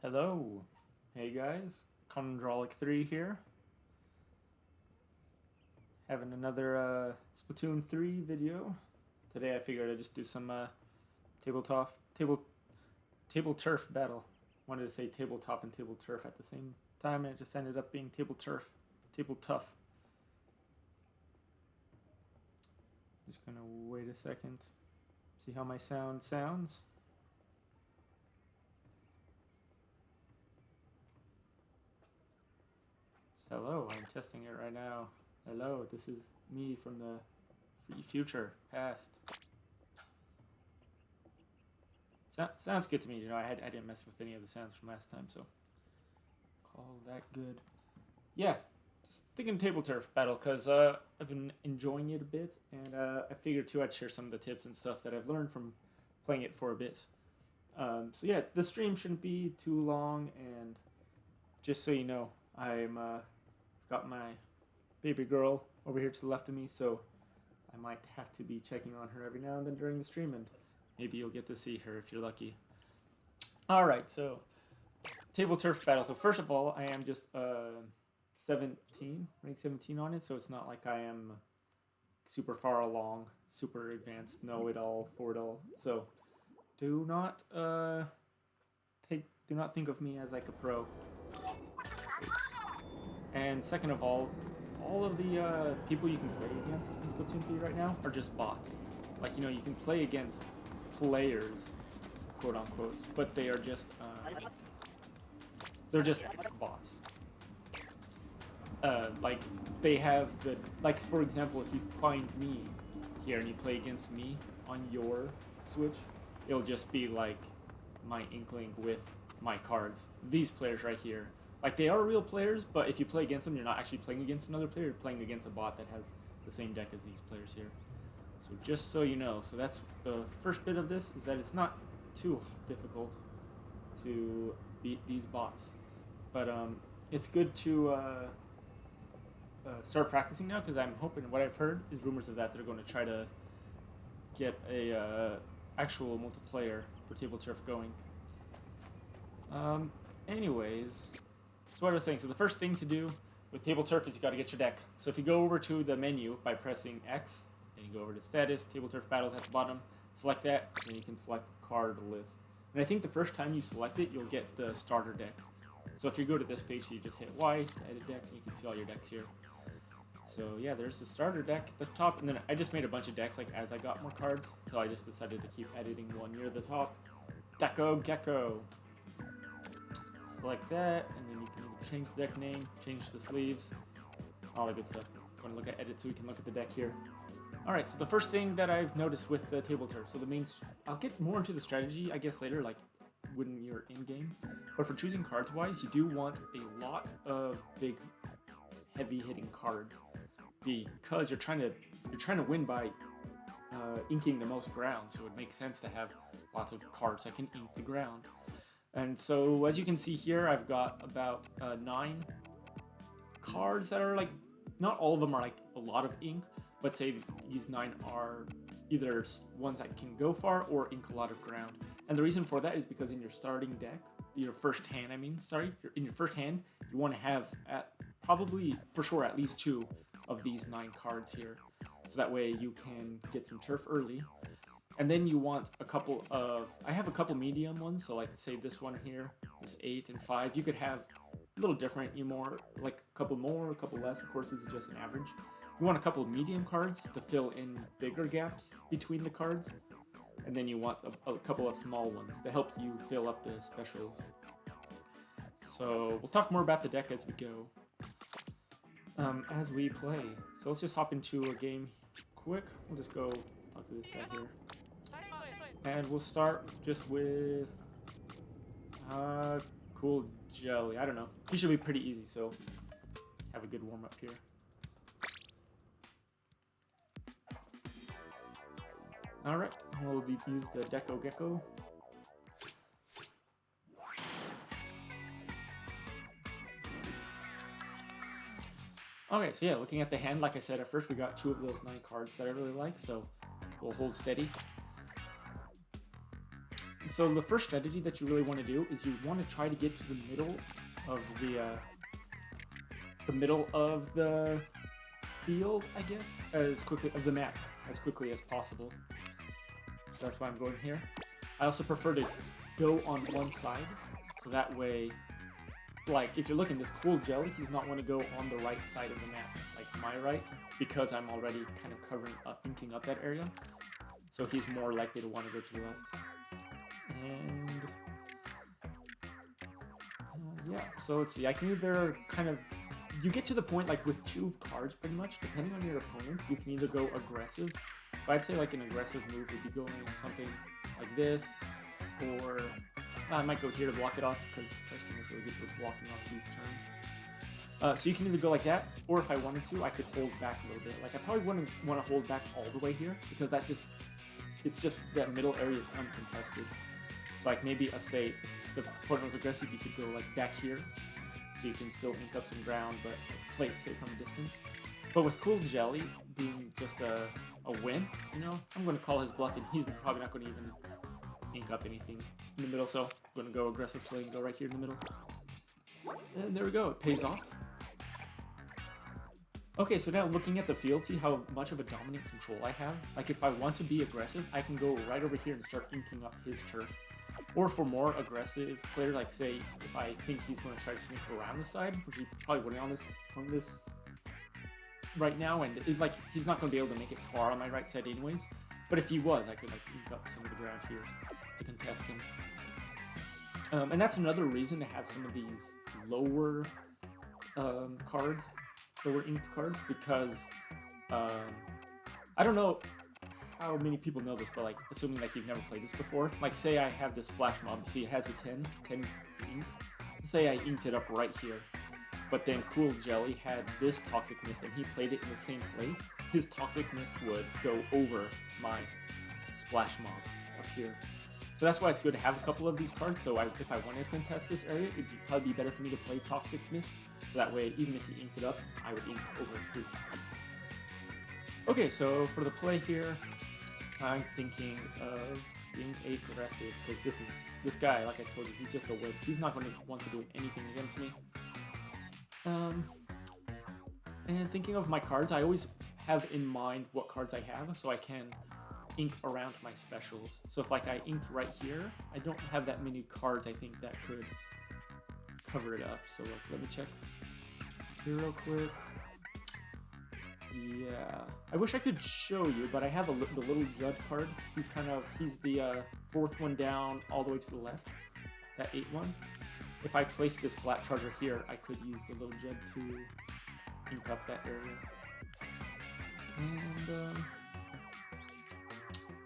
Hello. Hey guys. Condralic3 here. Having another Splatoon 3 video. Today I figured I'd just do some table turf battle. Wanted to say tabletop and table turf at the same time, and it just ended up being table tough. Just gonna wait a second, see how my sound sounds. Hello, I'm testing it right now. Hello, this is me from the future, past. Sounds good to me. You know, I didn't mess with any of the sounds from last time, so call that good. Yeah, just thinking table turf battle because I've been enjoying it a bit, and I figured too I'd share some of the tips and stuff that I've learned from playing it for a bit. So yeah, the stream shouldn't be too long, and just so you know, I'm got my baby girl over here to the left of me, so I might have to be checking on her every now and then during the stream, and maybe you'll get to see her if you're lucky. Alright, so table turf battle. So first of all, I am just 17, rank 17 on it, so it's not like I am super far along, super advanced, know-it-all, for-it-all. So do not think of me as like a pro. And second of all of the people you can play against in Splatoon 3 right now are just bots. Like, you know, you can play against players, quote unquote, but they are just they're just bots. Like, they have the, like, for example, if you find me here and you play against me on your Switch, it'll just be like my Inkling with my cards. These players right here, like, they are real players, but if you play against them, you're not actually playing against another player, you're playing against a bot that has the same deck as these players here. So just so you know, so that's the first bit of this, is that it's not too difficult to beat these bots. But it's good to start practicing now, because I'm hoping, what I've heard is rumors of that they're going to try to get a actual multiplayer for Table Turf going. Anyways, so what I was saying, so the first thing to do with Table Turf is you got to get your deck. So if you go over to the menu by pressing X, then you go over to Status, Table Turf Battles at the bottom, select that, and you can select Card List. And I think the first time you select it, you'll get the starter deck. So if you go to this page, so you just hit Y to edit decks, and you can see all your decks here. So yeah, there's the starter deck at the top, and then I just made a bunch of decks like as I got more cards, until I just decided to keep editing one near the top. Deco Gecko. Select that, and then you can change the deck name, change the sleeves, all that good stuff. I'm going to look at edit so we can look at the deck here. Alright, so the first thing that I've noticed with the Table Turf, so the main, I'll get more into the strategy, I guess, later, like when you're in-game. But for choosing cards-wise, you do want a lot of big, heavy-hitting cards, because you're trying to win by inking the most ground, so it makes sense to have lots of cards that can ink the ground. And so, as you can see here, I've got about 9 cards that are like, not all of them are like a lot of ink, but say these 9 are either ones that can go far or ink a lot of ground. And the reason for that is because in your starting deck, your first hand, in your first hand, you want to have probably, for sure, at least 2 of these 9 cards here. So that way you can get some turf early. And then you want a couple of, I have a couple medium ones, so like say this one here, this 8 and 5, you could have a little different, like a couple more, a couple less, of course this is just an average. You want a couple of medium cards to fill in bigger gaps between the cards, and then you want a couple of small ones to help you fill up the specials. So we'll talk more about the deck as we go, as we play. So let's just hop into a game quick. We'll just go talk to this guy here. And we'll start just with Cool Jelly. I don't know. He should be pretty easy, so have a good warm-up here. Alright, we'll use the Deco Gecko. Okay, so yeah, looking at the hand, like I said at first, we got 2 of those 9 cards that I really like, so we'll hold steady. so the first strategy that you really want to do is you want to try to get to the middle of the field, I guess, as quickly of the map as quickly as possible. So that's why I'm going here. I also prefer to go on one side, so that way, like, if you're looking at this cool jelly, he's not want to go on the right side of the map, like my right, because I'm already kind of covering up, inking up that area. So he's more likely to want to go to the left. And yeah, so let's see, I can either kind of, you get to the point, like, with 2 cards, pretty much, depending on your opponent, you can either go aggressive. So I'd say, like, an aggressive move would be going something like this, or I might go here to block it off, because Testing is really good for blocking off these turns. So you can either go like that, or if I wanted to, I could hold back a little bit. Like, I probably wouldn't want to hold back all the way here, because that just, it's just that middle area is uncontested. So, like, maybe, say, if the opponent was aggressive, you could go, like, back here, so you can still ink up some ground, but play it safe from a distance. But with Cool Jelly being just a win, you know, I'm going to call his bluff, and he's probably not going to even ink up anything in the middle, so I'm going to go aggressive play and go right here in the middle. And there we go, it pays off. Okay, so now looking at the field, see how much of a dominant control I have? Like, if I want to be aggressive, I can go right over here and start inking up his turf. Or for more aggressive player, like, say, if I think he's going to try to sneak around the side, which he probably wouldn't on this right now, and it's like, he's not going to be able to make it far on my right side anyways. But if he was, I could, like, ink up some of the ground here to contest him. And that's another reason to have some of these lower cards, lower inked cards, because I don't know how many people know this, but, like, assuming, like, you've never played this before, like, say I have this Splash Mob, see it has a 10 ink. Let's say I inked it up right here, but then Cool Jelly had this Toxic Mist and he played it in the same place. His Toxic Mist would go over my Splash Mob up here. So that's why it's good to have a couple of these cards, so if I wanted to contest this area, it would probably be better for me to play Toxic Mist, so that way, even if he inked it up, I would ink over his. Okay, so for the play here, I'm thinking of being aggressive, because this guy, like I told you, he's just a whip. He's not going to want to do anything against me. And thinking of my cards, I always have in mind what cards I have, so I can ink around my specials. So if, like, I inked right here, I don't have that many cards, I think, that could cover it up. So, like, let me check here real quick. Yeah, I wish I could show you, but I have the little Judd card. He's the 4th one down all the way to the left, that 8 one. If I place this Black Charger here, I could use the little Judd to ink up that area. And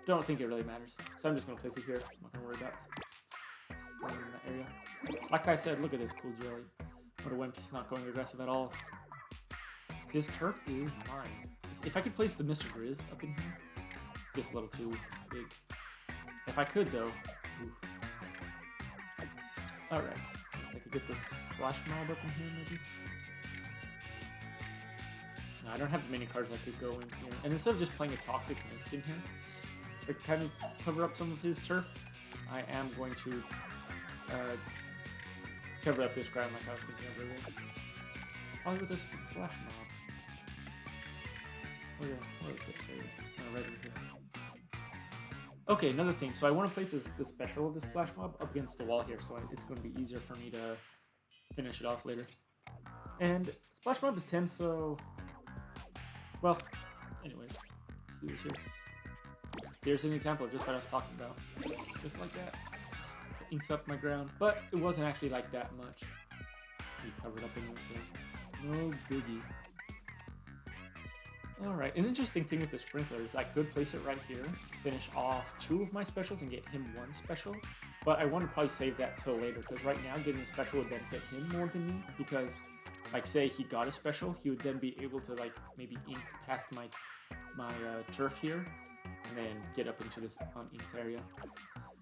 don't think it really matters, so I'm just gonna place it here. I'm not gonna worry about in that area. Like I said, look at this Cool Jelly. What a wimp, he's not going aggressive at all. This turf is mine. If I could place the Mr. Grizz up in here, it's just a little too big. If I could, though. Alright, I could get this Splash Mob up in here, maybe. No, I don't have many cards I could go in here. And instead of just playing a Toxic Mist in here, to kind of cover up some of his turf, I am going to cover up this ground like I was thinking of earlier. Probably with this Splash Mob. Oh yeah, what is it? Oh, right over here. Okay, another thing. So I want to place the special of the Splash Mob up against the wall here, so it's going to be easier for me to finish it off later. And Splash Mob is 10, so... Well, anyways, let's do this here. Here's an example of just what I was talking about. Just like that. Inks up my ground, but it wasn't actually like that much. We covered up anyway, so no biggie. Alright, an interesting thing with the sprinkler is I could place it right here, finish off 2 of my specials and get him 1 special, but I want to probably save that till later, because right now getting a special would benefit him more than me, because, like, say he got a special, he would then be able to, like, maybe ink past my turf here, and then get up into this uninked area.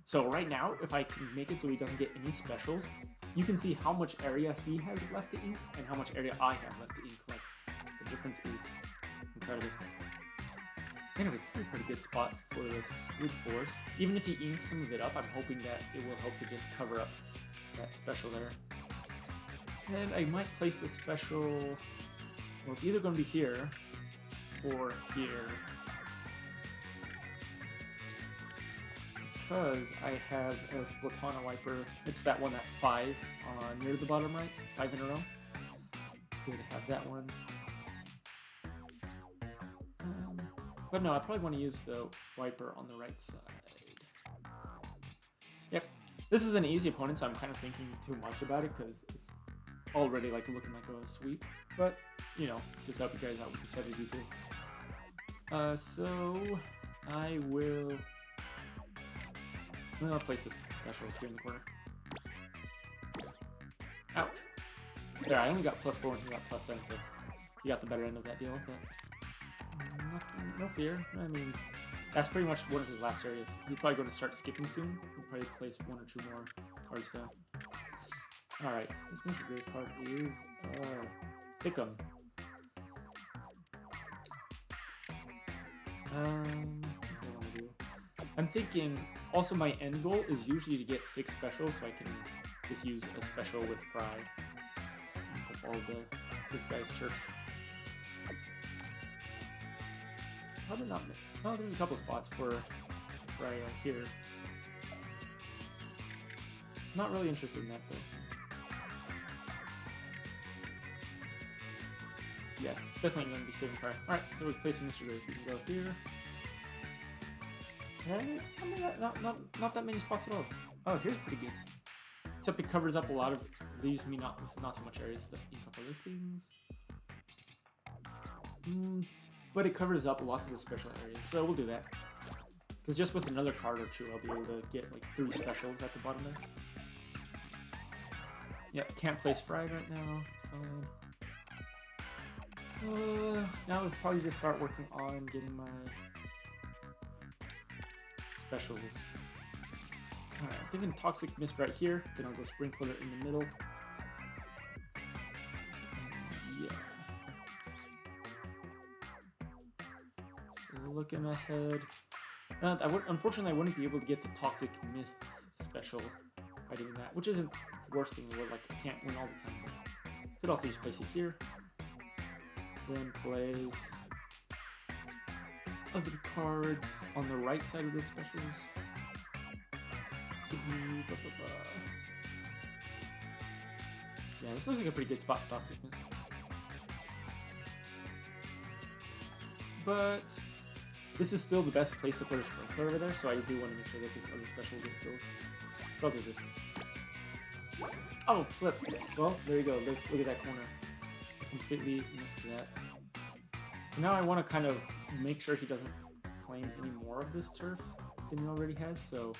So right now, if I can make it so he doesn't get any specials, you can see how much area he has left to ink, and how much area I have left to ink. Like, the difference is incredible. Anyway, this is a pretty good spot for this Wood Force. Even if he inks some of it up, I'm hoping that it will help to just cover up that special there. And I might place the special... Well, it's either going to be here or here. Because I have a Splatoon wiper. It's that one that's 5 near the bottom right. 5 in a row. Good to have that one. But no, I probably want to use the wiper on the right side. Yep. This is an easy opponent, so I'm kind of thinking too much about it because it's already like looking like a sweep. But, you know, just help you guys out with the strategy too. So I will... I'll place this special here in the corner. Ouch. There, I only got +4 and he got +7, so he got the better end of that deal. But no fear. I mean, that's pretty much one of his last areas. He's probably going to start skipping soon. He'll probably place 1 or 2 more cards down. Alright, this Mr. Gray's card is Thickum. What do I want to do? I'm thinking, also my end goal is usually to get 6 specials, so I can just use a special with Fry. All this guy's turf. Probably not. Oh, there's a couple spots for Fry here. Not really interested in that though. Yeah, definitely going to be saving Fry. Alright, so we're placing Mr. Grace. We can go here. And I mean, not that many spots at all. Oh, here's pretty good. Except it covers up a lot of, leaves me not so much areas to ink up other things. But it covers up lots of the special areas, so we'll do that. Because just with another card or 2, I'll be able to get like 3 specials at the bottom there. Yep, can't place Fried right now, it's fine. Now we'll probably just start working on getting my specials. Alright, I'm thinking Toxic Mist right here, then I'll go Sprinkler in the middle. Yeah. So looking ahead. Unfortunately, I wouldn't be able to get the Toxic Mists special by doing that, which isn't the worst thing in the world. Like, I can't win all the time. But could also just place it here. Then place other cards on the right side of the specials. Yeah, this looks like a pretty good spot for Toxic Mist. But this is still the best place to put a Sprinkler over there, so I do want to make sure that this other special gets filled. So I'll do this. Oh, flip! Well, there you go. Look at that corner. I completely missed that. So now I want to kind of make sure he doesn't claim any more of this turf than he already has, so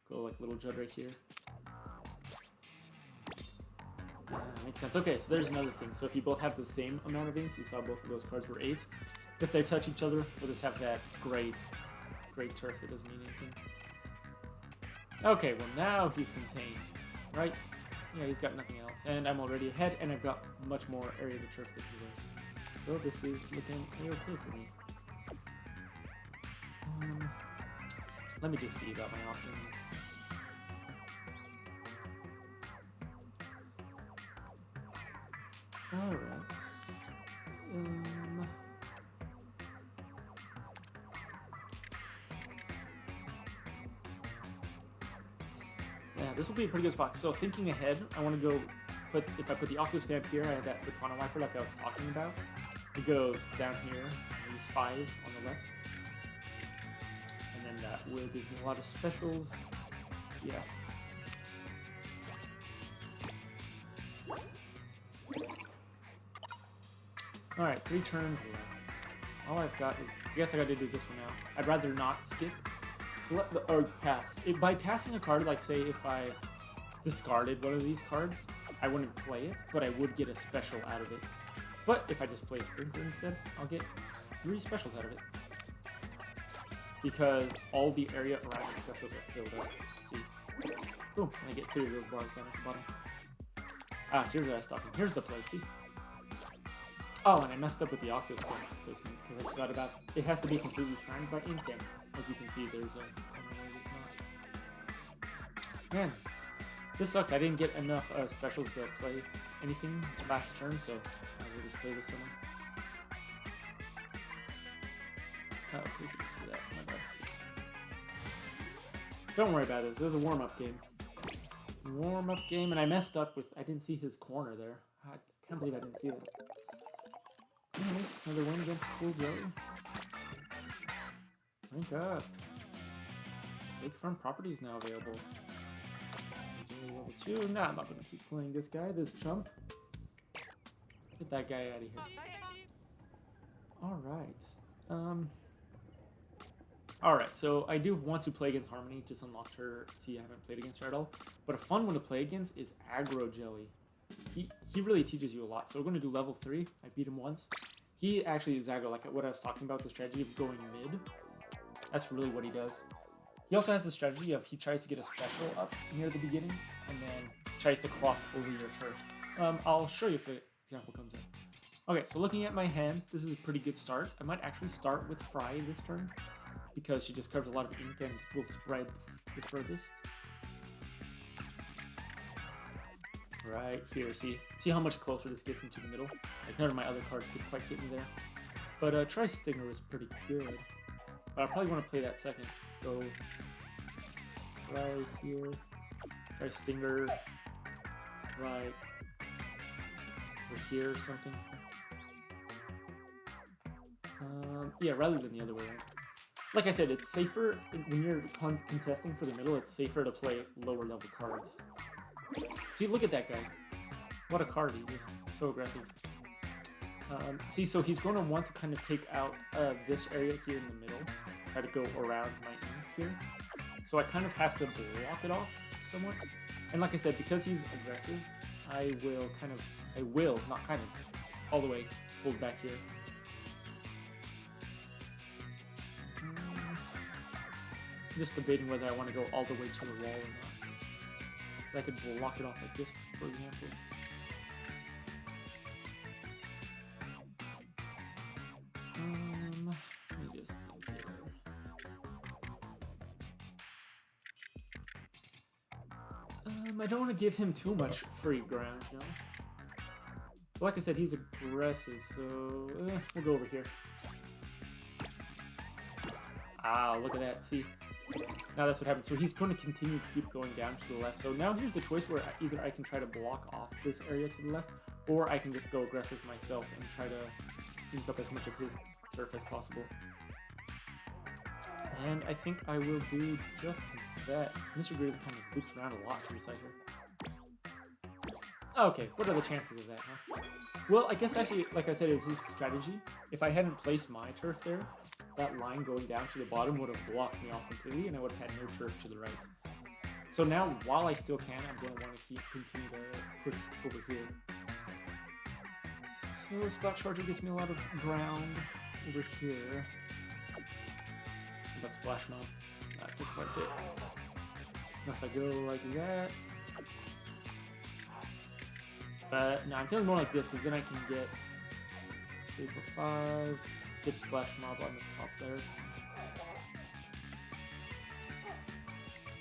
go like little Judd right here. Yeah, makes sense. Okay, so there's another thing. So if you both have the same amount of ink, you saw both of those cards were 8. If they touch each other, we'll just have that gray turf that doesn't mean anything. Okay, well now he's contained, right? Yeah, he's got nothing else. And I'm already ahead, and I've got much more area of the turf than he does. So this is looking a-okay for me. Let me just see about my options. Alright. Yeah, this will be a pretty good spot. So thinking ahead, I want to go if I put the Octo Stamp here, I have that Splatoon wiper like I was talking about. It goes down here, these 5 on the left. And then that will give me a lot of specials. Yeah. Alright, 3 turns left. All I've got is, I guess I gotta do this one now. I'd rather not skip, or pass. By passing a card, like say if I discarded one of these cards, I wouldn't play it, but I would get a special out of it. But if I just play Sprinkler instead, I'll get 3 specials out of it. Because all the area around the specials are filled up. See? Boom, and I get 3 of those bars down at the bottom. Ah, here's what I was talking. Here's the play, see? Oh, and I messed up with the Octo Stone placement because I forgot about it. Has to be completely shrined by ink, and as you can see, there's a. Man, this sucks. I didn't get enough specials to play anything last turn, so I will just play this someone. Oh, please do that. My bad. Don't worry about this. This is a warm-up game. Warm-up game, and I messed up with. I didn't see his corner there. I can't believe I didn't see that. Anyways, another win against Cool Joey. Rank up. Lakefront properties now available. Level 2. Nah, I'm not gonna keep playing this guy, this chump. Get that guy out of here. Alright. Alright, so I do want to play against Harmony, just unlocked her. See, I haven't played against her at all. But a fun one to play against is Aggro Jelly. He really teaches you a lot. So we're going to do level 3. I beat him once. He actually is aggro, like what I was talking about, the strategy of going mid. That's really what he does. He also has the strategy of he tries to get a special up near the beginning and then tries to cross over your turf. I'll show you if the example comes in. Okay, so looking at my hand, this is a pretty good start. I might actually start with Fry this turn because she just covers a lot of ink and will spread the furthest. Right here, see how much closer this gets me to the middle? Like none of my other cards could quite get me there. But Try Stinger was pretty good. But I probably want to play that second. Go right here. Try Stinger. Right over here or something. Yeah, rather than the other way around. Like I said, it's safer when you're contesting for the middle. It's safer to play lower level cards. See, look at that guy. What a card. He's just so aggressive. See, so he's going to want to kind of take out this area here in the middle. Try to go around my ink here. So I kind of have to block it off somewhat. And like I said, because he's aggressive, I will, not kind of, just all the way hold back here. I'm just debating whether I want to go all the way to the wall or not. I could block it off like this, for example. Let me just think here. I don't want to give him too much free ground, you know? But like I said, he's aggressive, so we'll go over here. Ah, look at that. See? Now that's what happens. So he's going to continue to keep going down to the left. So now here's the choice where either I can try to block off this area to the left, or I can just go aggressive myself and try to ink up as much of his turf as possible. And I think I will do just that. Mr. Grizz kind of loops around a lot from the side here. Okay, what are the chances of that, huh? Well, I guess actually, like I said, it was his strategy. If I hadn't placed my turf there, that line going down to the bottom would have blocked me off completely, and I would have had no turf to the right. So now, while I still can, I'm going to want to continue to push over here. So Spot Charger gives me a lot of ground over here. But Splash Mob, not just quite it. Unless I go like that. But no, I'm feeling more like this, because then I can get 3 for 5. Get Splash Mob on the top there.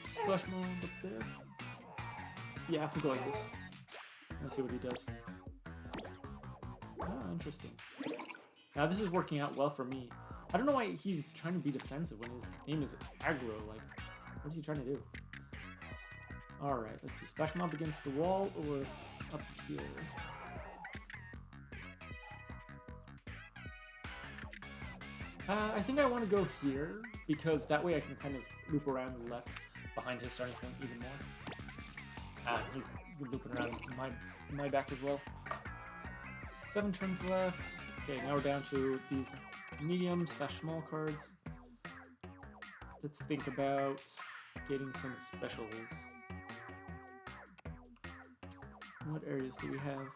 Splash Mob up there. Yeah, I can go like this. Let's see what he does. Oh, interesting. Now this is working out well for me. I don't know why he's trying to be defensive when his name is aggro. Like, what is he trying to do? Alright, let's see. Splash Mob against the wall or up here? I think I want to go here, because that way I can kind of loop around the left behind his starting point even more. He's looping around my back as well. 7 turns left. Okay, now we're down to these medium/small cards. Let's think about getting some specials. What areas do we have?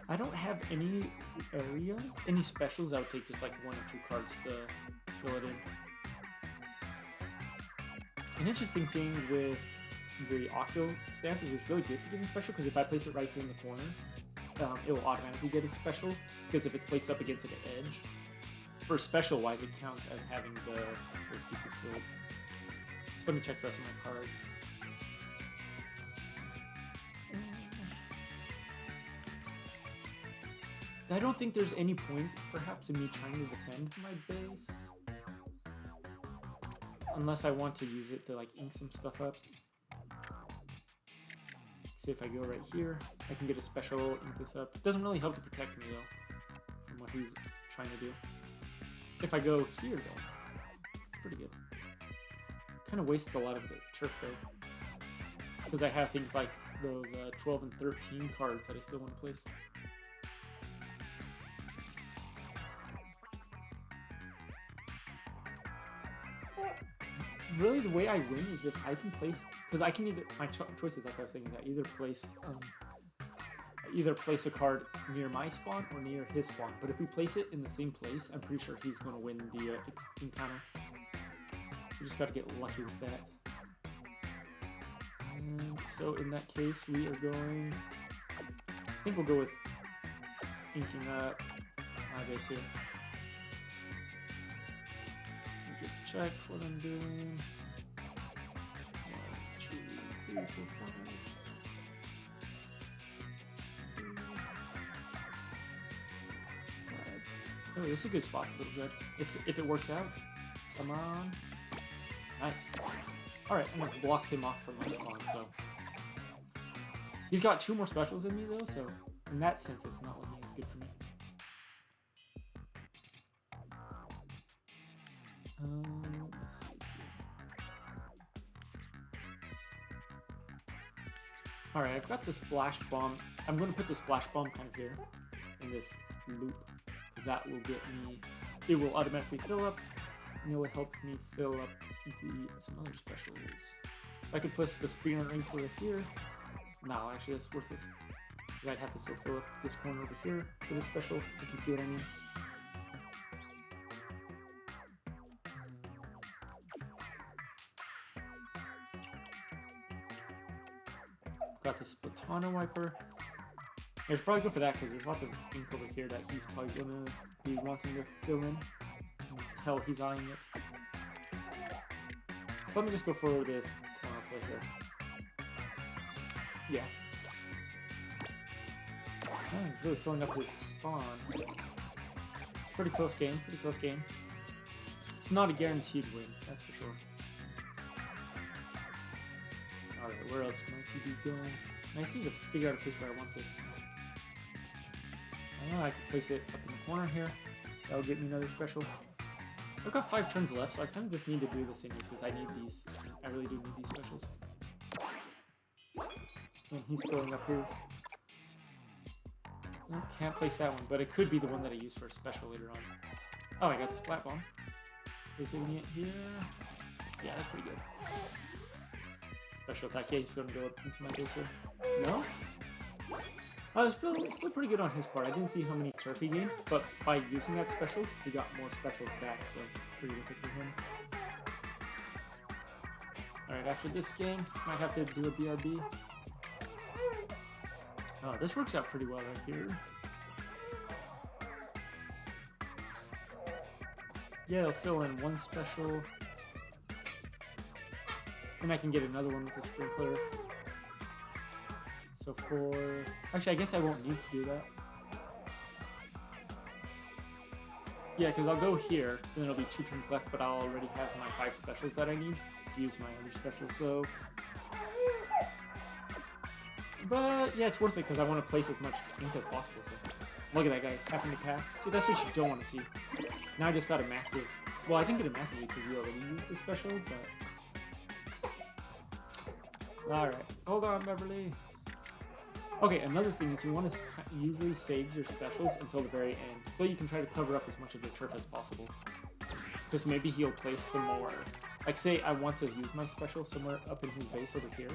I don't have any areas, any specials. I would take just like 1 or 2 cards to fill it in. An interesting thing with the Octo stamp is it's really good for getting special, because if I place it right here in the corner, it will automatically get a special, because if it's placed up against an edge, for special-wise, it counts as having those pieces filled. So let me check the rest of my cards. I don't think there's any point, perhaps, in me trying to defend my base. Unless I want to use it to, like, ink some stuff up. See if I go right here, I can get a special, ink this up. It doesn't really help to protect me, though, from what he's trying to do. If I go here, though, it's pretty good. Kind of wastes a lot of the turf, though. Because I have things like those 12 and 13 cards that I still want to place. Really, the way I win is if I can place, because I can either, my choices, like I was saying, is I either place a card near my spawn or near his spawn. But if we place it in the same place, I'm pretty sure he's going to win the encounter. So just got to get lucky with that. And so in that case, we are going, I think we'll go with inking up my base here. Just check what I'm doing. 1, 2, 3, 4, 5. Oh, this is a good spot for Little Jed. If it works out. Come on. Nice. Alright, I'm gonna block him off from my spawn, so. He's got 2 more specials than me though, so in that sense it's not looking as good for me. Let's see here. Alright, I've got the splash bomb. I'm going to put the splash bomb kind of here in this loop, because that will get me, it will automatically fill up, and it will help me fill up some other specials. If I could place the spear ink over here, no, actually that's worthless, because I'd have to still fill up this corner over here for this special, if you see what I mean. Got the Splatoon wiper. I should probably go for that because there's lots of ink over here that he's probably going to be wanting to fill in. You can tell he's eyeing it. So let me just go for this corner play here. Yeah. Oh, he's really filling up his spawn. Pretty close game, pretty close game. It's not a guaranteed win, that's for sure. Alright, where else can my TV go? I just need to figure out a place where I want this. I know I could place it up in the corner here. That'll get me another special. I've got 5 turns left, so I kind of just need to do this anyways because I need these. I really do need these specials. And he's filling up his. I can't place that one, but it could be the one that I use for a special later on. Oh, I got the splat bomb. Placing it here. Yeah, that's pretty good. Special attack. Yeah, he's going to go up into my base here. No? Oh, it's still pretty good on his part. I didn't see how many turf he gained, but by using that special, he got more specials back, so pretty worth it for him. Alright, after this game, might have to do a BRB. Oh, this works out pretty well right here. Yeah, they'll fill in 1 special. And I can get another one with a sprinkler. So for... Actually, I guess I won't need to do that. Yeah, because I'll go here, then it'll be 2 turns left, but I'll already have my 5 specials that I need to use my other specials, so... But, yeah, it's worth it because I want to place as much ink as possible, so... Look at that guy, having to pass. So that's what you don't want to see. Now I just got a massive... Well, I didn't get a massive because we already used the special, but... Alright, hold on, Beverly. Okay, another thing is you want to usually save your specials until the very end, so you can try to cover up as much of the turf as possible. Because maybe he'll place some more. Like, say I want to use my special somewhere up in his base over here.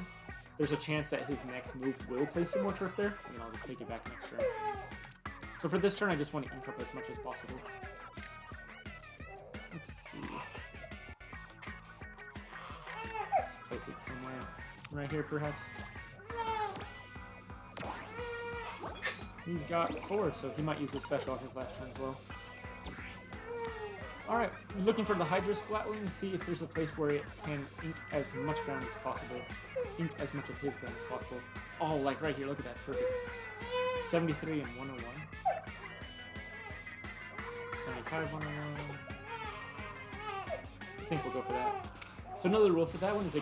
There's a chance that his next move will place some more turf there, and then I'll just take it back next turn. So for this turn, I just want to ink up as much as possible. Let's see. Just place it somewhere. Right here, perhaps. He's got 4, so he might use the special on his last turn as well. Alright, looking for the Hydra Splatling to see if there's a place where it can ink as much ground as possible. Ink as much of his ground as possible. Oh, like right here, look at that, it's perfect. 73 and 101. 75, 101. I think we'll go for that. So another rule for that one is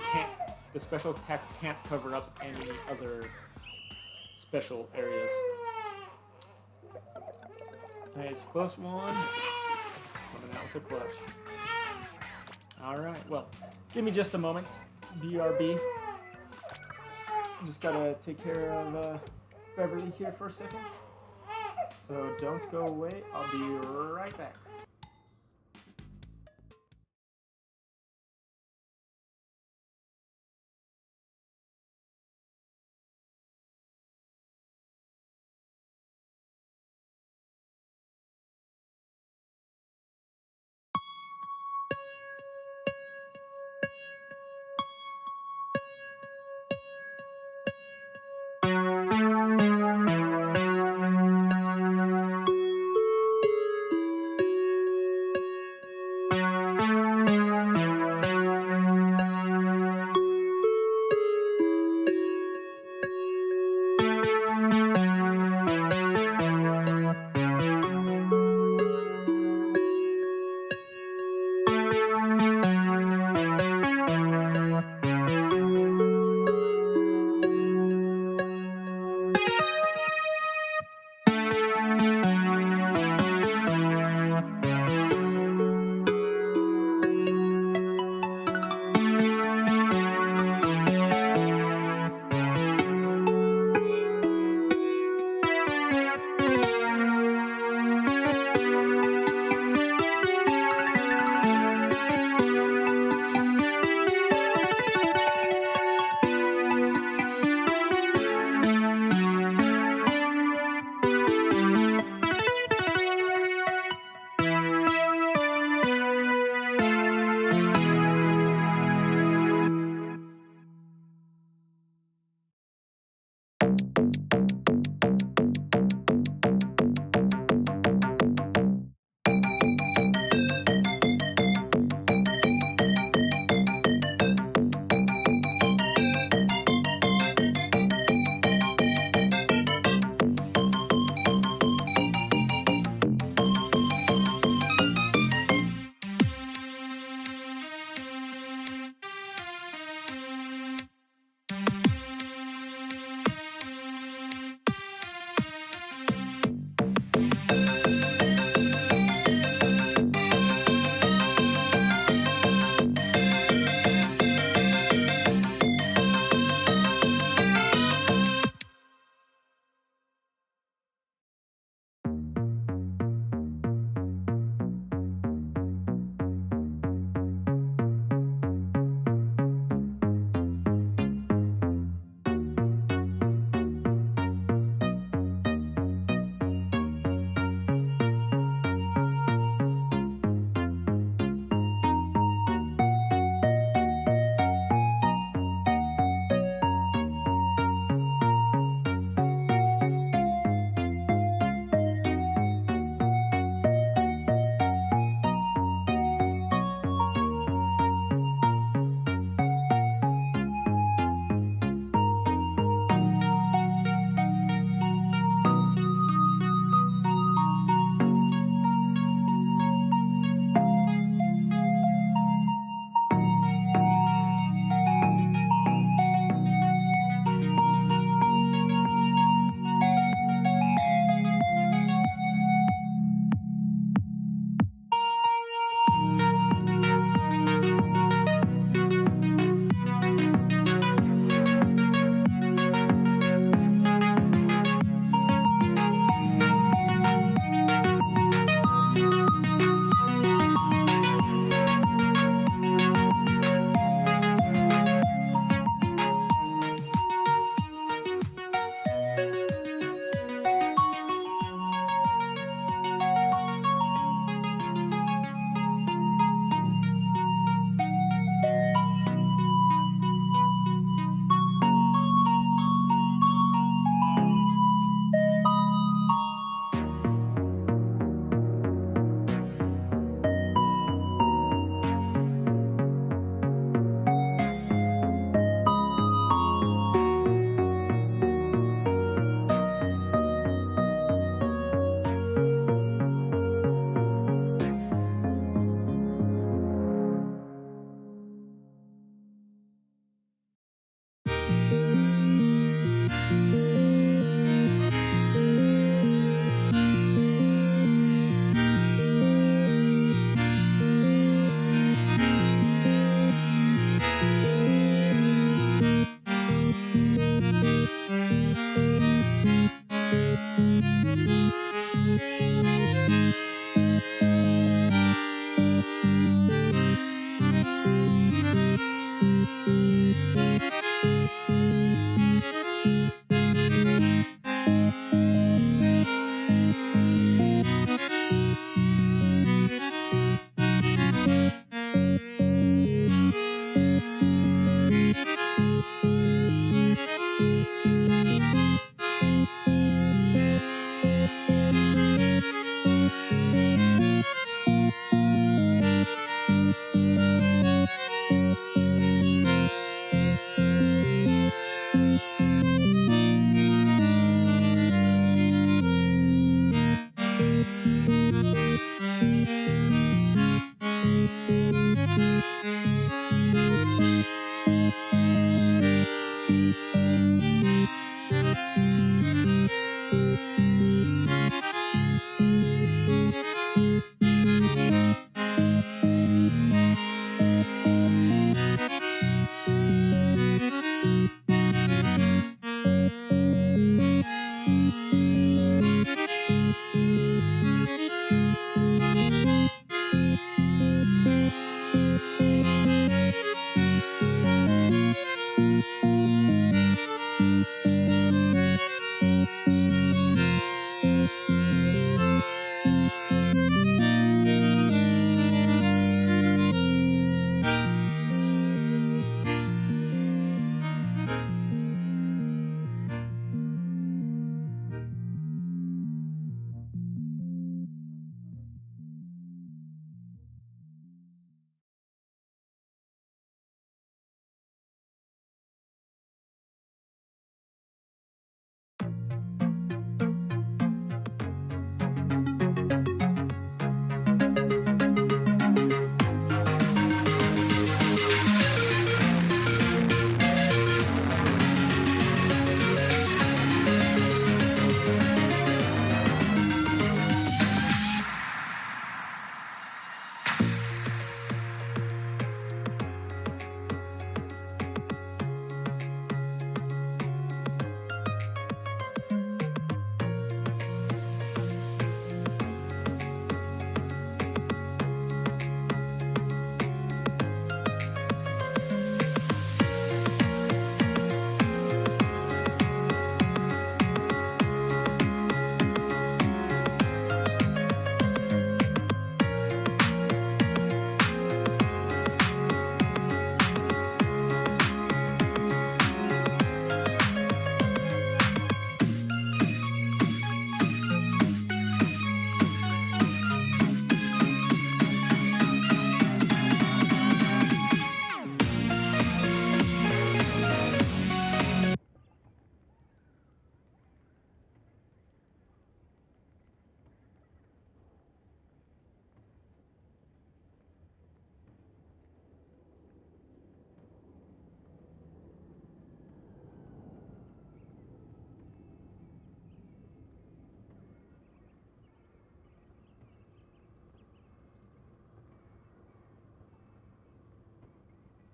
the special attack can't cover up any other special areas. Nice, close one. Coming out with a clutch. Alright, well, give me just a moment. BRB. Just gotta take care of Beverly here for a second. So don't go away, I'll be right back.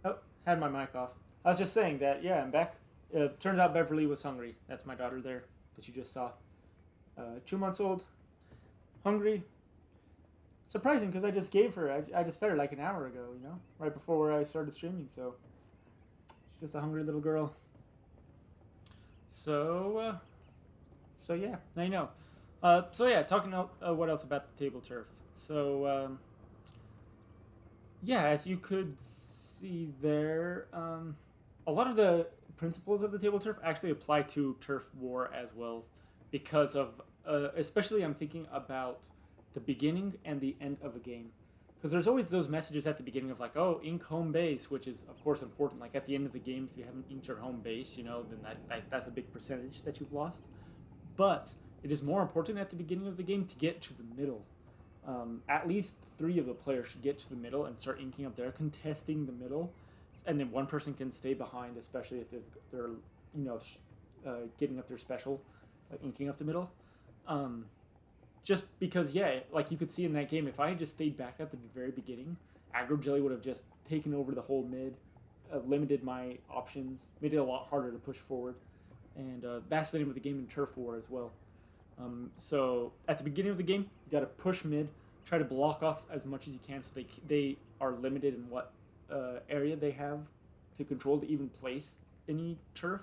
Oh, had my mic off. I was just saying that, yeah, I'm back. Turns out Beverly was hungry. That's my daughter there that you just saw. 2 months old, hungry. Surprising because I just gave her, I just fed her like an hour ago, you know, right before I started streaming. So she's just a hungry little girl. So yeah, I know. So yeah, talking what else about the table turf. So yeah, as you could see there, a lot of the principles of the table turf actually apply to turf war as well, because of especially I'm thinking about the beginning and the end of a game, because there's always those messages at the beginning of like, oh, ink home base, which is of course important. Like at the end of the game, if you haven't inked your home base, you know, then that's a big percentage that you've lost. But it is more important at the beginning of the game to get to the middle. At least 3 of the players should get to the middle and start inking up there, contesting the middle, and then one person can stay behind, especially if they're getting up their special, like inking up the middle. Just because, yeah, like you could see in that game, if I had just stayed back at the very beginning, Aggro Jelly would have just taken over the whole mid, limited my options, made it a lot harder to push forward, and that's the name of the game in Turf War as well. So at the beginning of the game, you got to push mid, try to block off as much as you can, so they are limited in what area they have to control to even place any turf.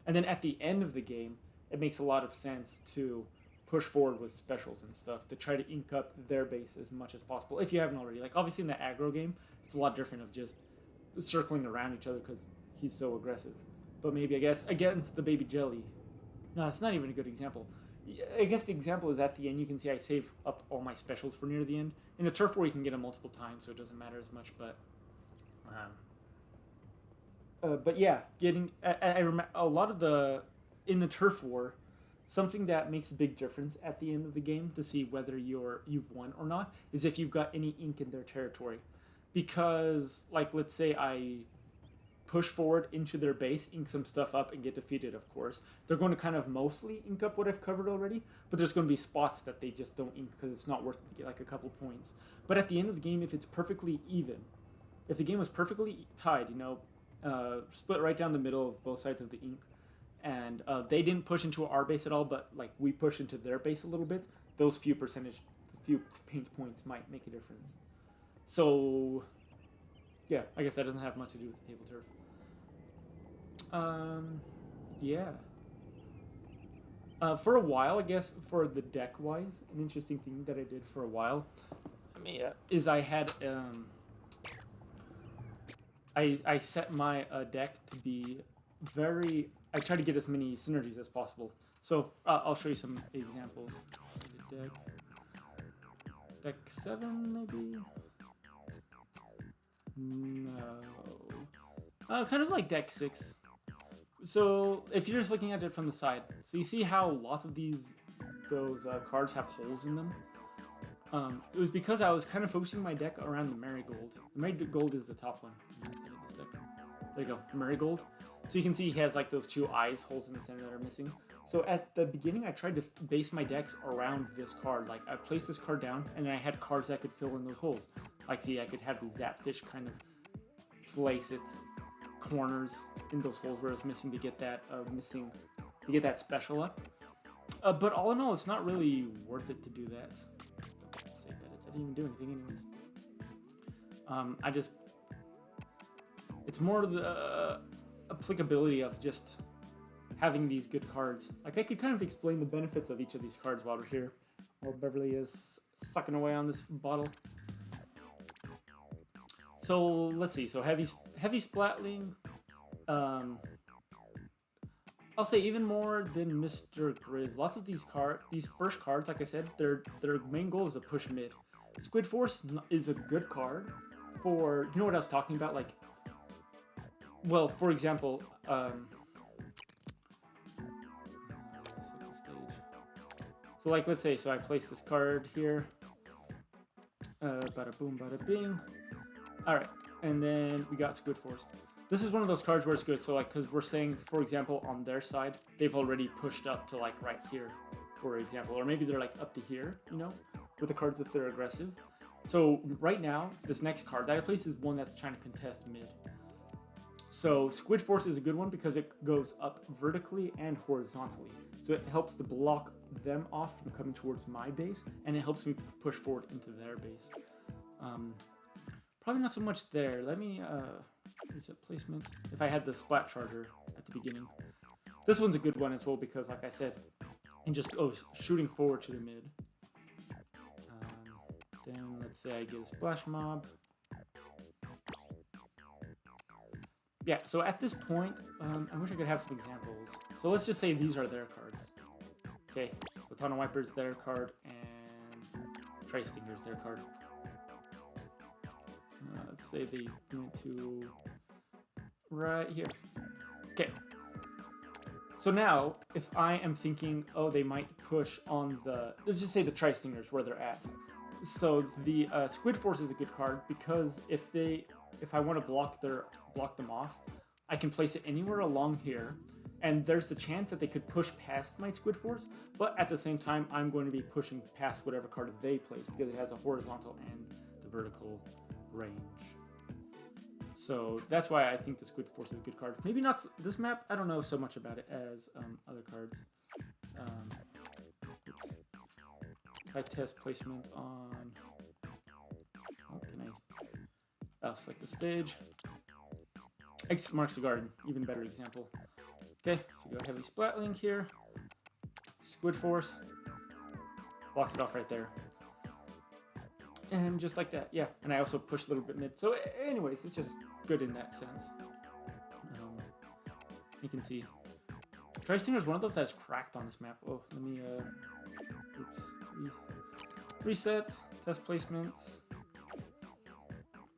And then at the end of the game, it makes a lot of sense to push forward with specials and stuff to try to ink up their base as much as possible, if you haven't already. Like, obviously in the aggro game, it's a lot different of just circling around each other because he's so aggressive. But maybe, I guess, against the baby jelly. No, it's not even a good example. I guess the example is at the end. You can see I save up all my specials for near the end. In the turf war, you can get them multiple times, so it doesn't matter as much. But yeah, I remember a lot of in the turf war, something that makes a big difference at the end of the game to see whether you've won or not is if you've got any ink in their territory, because like let's say I push forward into their base, ink some stuff up, and get defeated, of course. They're going to kind of mostly ink up what I've covered already, but there's going to be spots that they just don't ink because it's not worth it to get like a couple points. But at the end of the game, if it's perfectly even, if the game was perfectly tied, split right down the middle of both sides of the ink, and they didn't push into our base at all, but like we push into their base a little bit, those few paint points might make a difference. So yeah, I guess that doesn't have much to do with the table turf. Yeah. For a while, I guess, for the deck-wise, an interesting thing that I did for a while, is I had, I set my deck to be I try to get as many synergies as possible. So, I'll show you some examples. Deck 7, maybe? No. Kind of like deck 6. So if you're just looking at it from the side, so you see how lots of those cards have holes in them. It was because I was kind of focusing my deck around the Marigold. The Marigold is the top one. This deck. There you go, Marigold. So you can see he has like those 2 eyes, holes in the center that are missing. So at the beginning, I tried to base my decks around this card. Like I placed this card down, and then I had cards that could fill in those holes. Like see, I could have the Zapfish kind of place its corners in those holes where it's missing to get that special up. But all in all, it's not really worth it to do that. Don't save edits. I didn't even do anything anyways. It's more the applicability of just having these good cards. Like I could kind of explain the benefits of each of these cards while we're here. While Beverly is sucking away on this bottle. So let's see. So heavy Splatling. I'll say even more than Mr. Grizz. Lots of these first cards, like I said, their main goal is to push mid. Squid Force is a good card for, you know what I was talking about? Like, well, for example, let's look at the stage. So like, let's say, so I place this card here. Bada boom, bada bing. Alright, and then we got Squid Force. This is one of those cards where it's good, so like, because we're saying, for example, on their side, they've already pushed up to like right here, for example, or maybe they're like up to here, with the cards if they're aggressive. So right now, this next card that I place is one that's trying to contest mid. So Squid Force is a good one because it goes up vertically and horizontally. So it helps to block them off from coming towards my base, and it helps me push forward into their base. Probably not so much there. Let me reset placement. If I had the Splat Charger at the beginning. This one's a good one as well because, like I said, it just goes shooting forward to the mid. Then let's say I get a Splash Mob. Yeah, so at this point, I wish I could have some examples. So let's just say these are their cards. Okay, Platana Wiper's their card, and Tri-Stinger's their card. Let's say they went to right here. Okay. So now, if I am thinking, oh, they might push on let's just say the Tri-Stingers where they're at. So the Squid Force is a good card because if I want to block them off, I can place it anywhere along here, and there's the chance that they could push past my Squid Force, but at the same time, I'm going to be pushing past whatever card they place because it has a horizontal and the vertical range. So that's why I think the Squid Force is a good card. Maybe not this map. I don't know so much about it as other cards. Oops. If I test placement on, select the stage. X marks the garden. Even better example. Okay, so go heavy Splatling here. Squid Force. blocks it off right there. And just like that, yeah. And I also push a little bit mid. So anyways, it's just good in that sense. You can see. Tri-Stinger is one of those that's cracked on this map. Oh, let me, oops. Reset, test placements.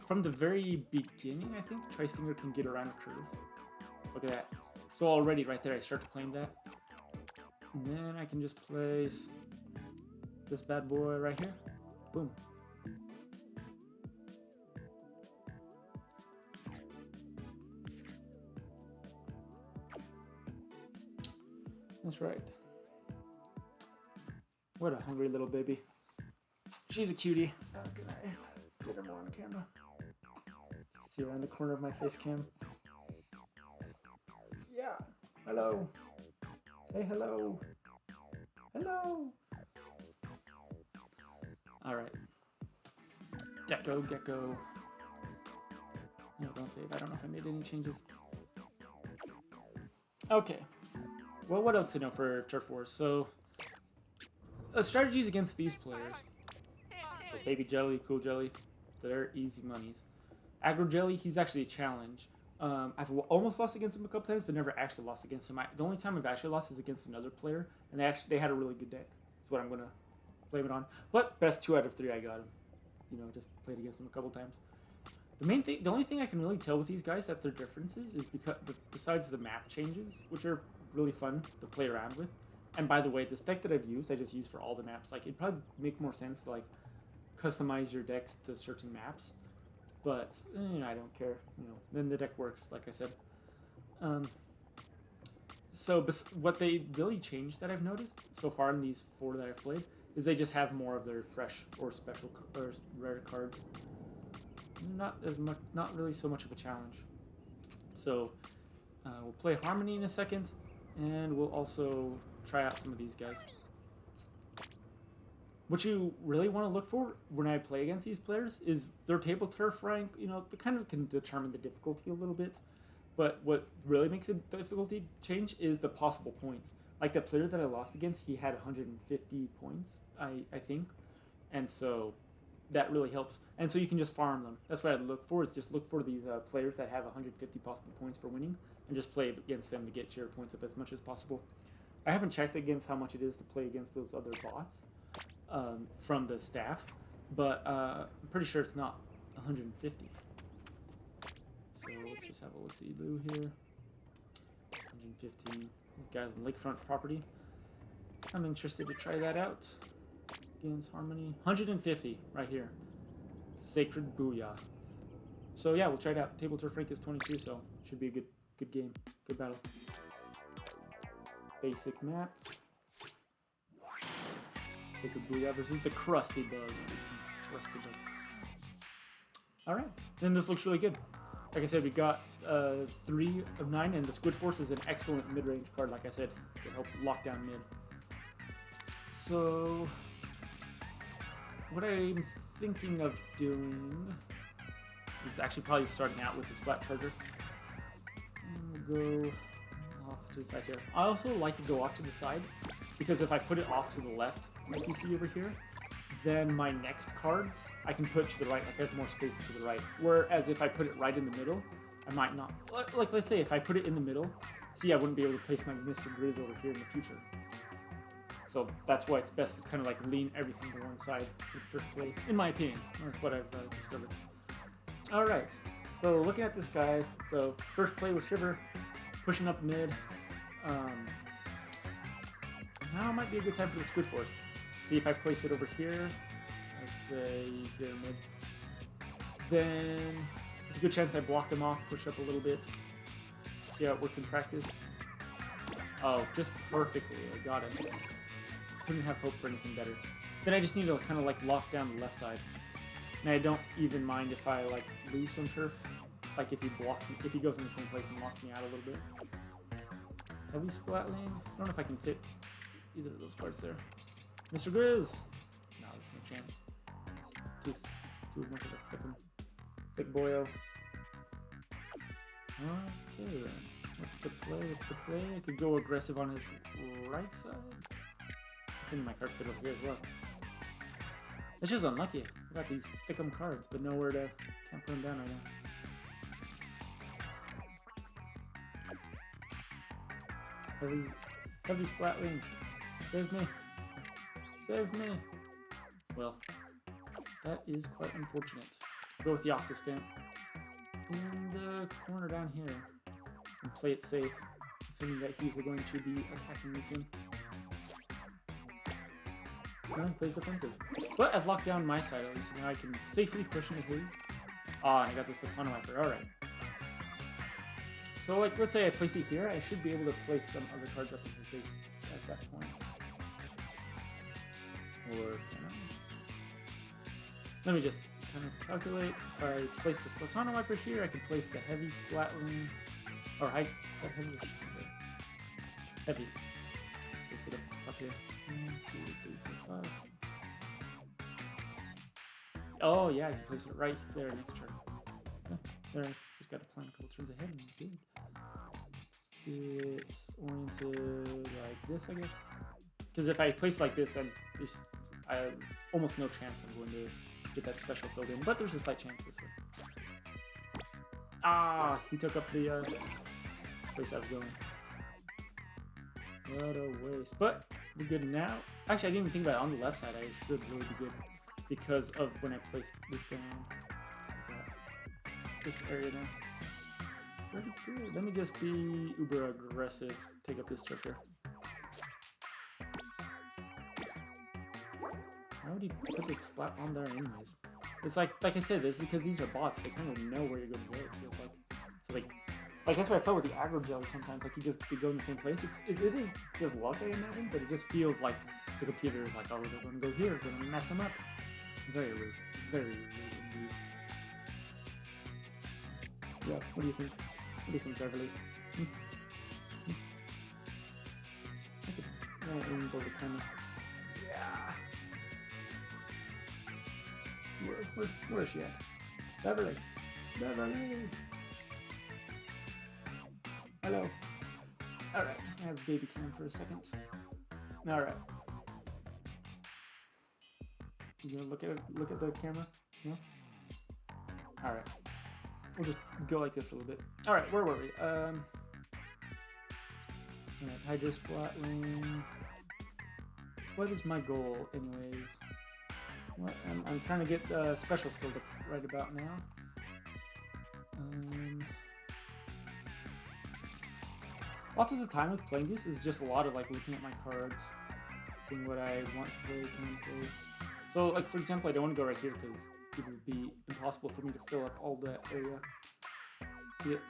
From the very beginning, I think, Tri-Stinger can get around a curve. Look at that. So already right there, I start to claim that. And then I can just place this bad boy right here. Boom. That's right. What a hungry little baby. She's a cutie. How can I get her more on camera? See her in the corner of my face cam. Yeah. Hello. Say hello. Hello. All right. Gecko, gecko. No, don't save. I don't know if I made any changes. Okay. Well, what else to know for Turf Wars? So, strategies against these players. So, Baby Jelly, Cool Jelly, they're easy monies. Aggro Jelly, he's actually a challenge. I've almost lost against him a couple times, but never actually lost against him. The only time I've actually lost is against another player, and they had a really good deck. That's what I'm gonna blame it on. But best 2 out of 3 I got him. You know, just played against him a couple times. The only thing I can really tell with these guys that their differences is because besides the map changes, which are really fun to play around with. And by the way, this deck that I've used, I just use for all the maps. Like, it'd probably make more sense to like customize your decks to certain maps, but you know, I don't care. You know, then the deck works, like I said. So what they really changed that I've noticed so far in these 4 that I've played is they just have more of their fresh or special or rare cards. Not as much, not really so much of a challenge. So we'll play Harmony in a second, and we'll also try out some of these guys. What you really want to look for when I play against these players is their Tableturf rank. You know, they kind of can determine the difficulty a little bit, but what really makes the difficulty change is the possible points. Like the player that I lost against, he had 150 points, I think, and so that really helps. And so you can just farm them. That's what I look for, is just look for these players that have 150 possible points for winning, and just play against them to get your points up as much as possible. I haven't checked against how much it is to play against those other bots from the staff, but I'm pretty sure it's not 150. So let's just have a look-see Lou here. 115. This guy's on lakefront property. I'm interested to try that out. Against Harmony. 150 right here. Sacred Booyah. So yeah, we'll try it out. Tableturf rank is 22, so should be a good game. Good battle. Basic map. Sacred Booyah versus the Crusty Bug. Crusty Bug. Alright, and this looks really good. Like I said, we got 3 of 9, and the Squid Force is an excellent mid-range card, like I said, to help lock down mid. So, what I'm thinking of doing is actually probably starting out with the Splat Charger. We'll go off to the side here. I also like to go off to the side, because if I put it off to the left, like you see over here, then my next cards I can put to the right, like I have more space to the right. Whereas if I put it right in the middle, I might not. Like, let's say if I put it in the middle, see, I wouldn't be able to place my Mr. Grizz over here in the future. So that's why it's best to kind of like lean everything to one side for the first play, in my opinion. That's what I've discovered. All right, so looking at this guy, so first play with Shiver, pushing up mid. Now might be a good time for the Squid Force. See if I place it over here, let's say here mid, then it's a good chance I block them off, push up a little bit, see how it works in practice. Oh, just perfectly, I got it. Couldn't have hoped for anything better. Then I just need to kind of like lock down the left side. And I don't even mind if I like lose some turf, like if he blocks me, if he goes in the same place and locks me out a little bit. Heavy splat lane, I don't know if I can fit either of those cards there. Mr. Grizz! No, there's no chance. It's too much of a thick boyo. Okay then. What's the play? I could go aggressive on his right side. I think my cards fit over here as well. It's just unlucky. I got these thickum cards, but nowhere to... Can't put them down right now. Heavy Splatling. Save me. Save me. Well, that is quite unfortunate. Go with the Octostamp. In the corner down here. And play it safe. Assuming that he's going to be attacking me soon. No, he plays offensive. But I've locked down my side at least, so now I can safely push into his. Ah, I got this Baton Wiper. Alright. So, like, let's say I place it here, I should be able to place some other cards up in his face at that point. Or can I? Let me just kind of calculate. If I place this Baton Wiper here, I can place the Heavy Splatling. Or is that heavy? Heavy. Place it up top here. 1, 2, 3, 4, 5. Oh yeah, I can place it right there next turn. Yeah, there, just got to plan a couple turns ahead and good. It's oriented like this, I guess. Because if I place like this, I have almost no chance I'm going to get that special filled in. But there's a slight chance this way. Ah, he took up the place I was going. What a waste. But we're good now. Actually, I didn't even think about it. On the left side, I should really be good because of when I placed this down. This area now. Pretty good. Let me just be uber aggressive. Take up this turf here. Why would he put the splat on there anyways? It's like I said, this is because these are bots. They kind of know where you're going to go, it feels like. So like that's what I felt with the aggro jelly sometimes. Like you just go in the same place. It is just luck, I imagine, but it just feels like the computer is like, oh, they're going to go here. They're going to mess them up. Very rude. Very rude indeed. Yeah, what do you think? What do you think, Beverly? I can go to kind of... Yeah. Where is she at? Beverly. Beverly. Hello. Alright, I have baby cam for a second. Alright. You gonna look at the camera? No? Alright. We'll just go like this for a little bit. Alright, where were we? Alright, Hydro Splatling. What is my goal, anyways? What I'm trying to get special skilled up right about now. Lots of the time with playing this is just a lot of like looking at my cards, seeing what I want to play, can play. So like for example, I don't want to go right here because it would be impossible for me to fill up all that area. Get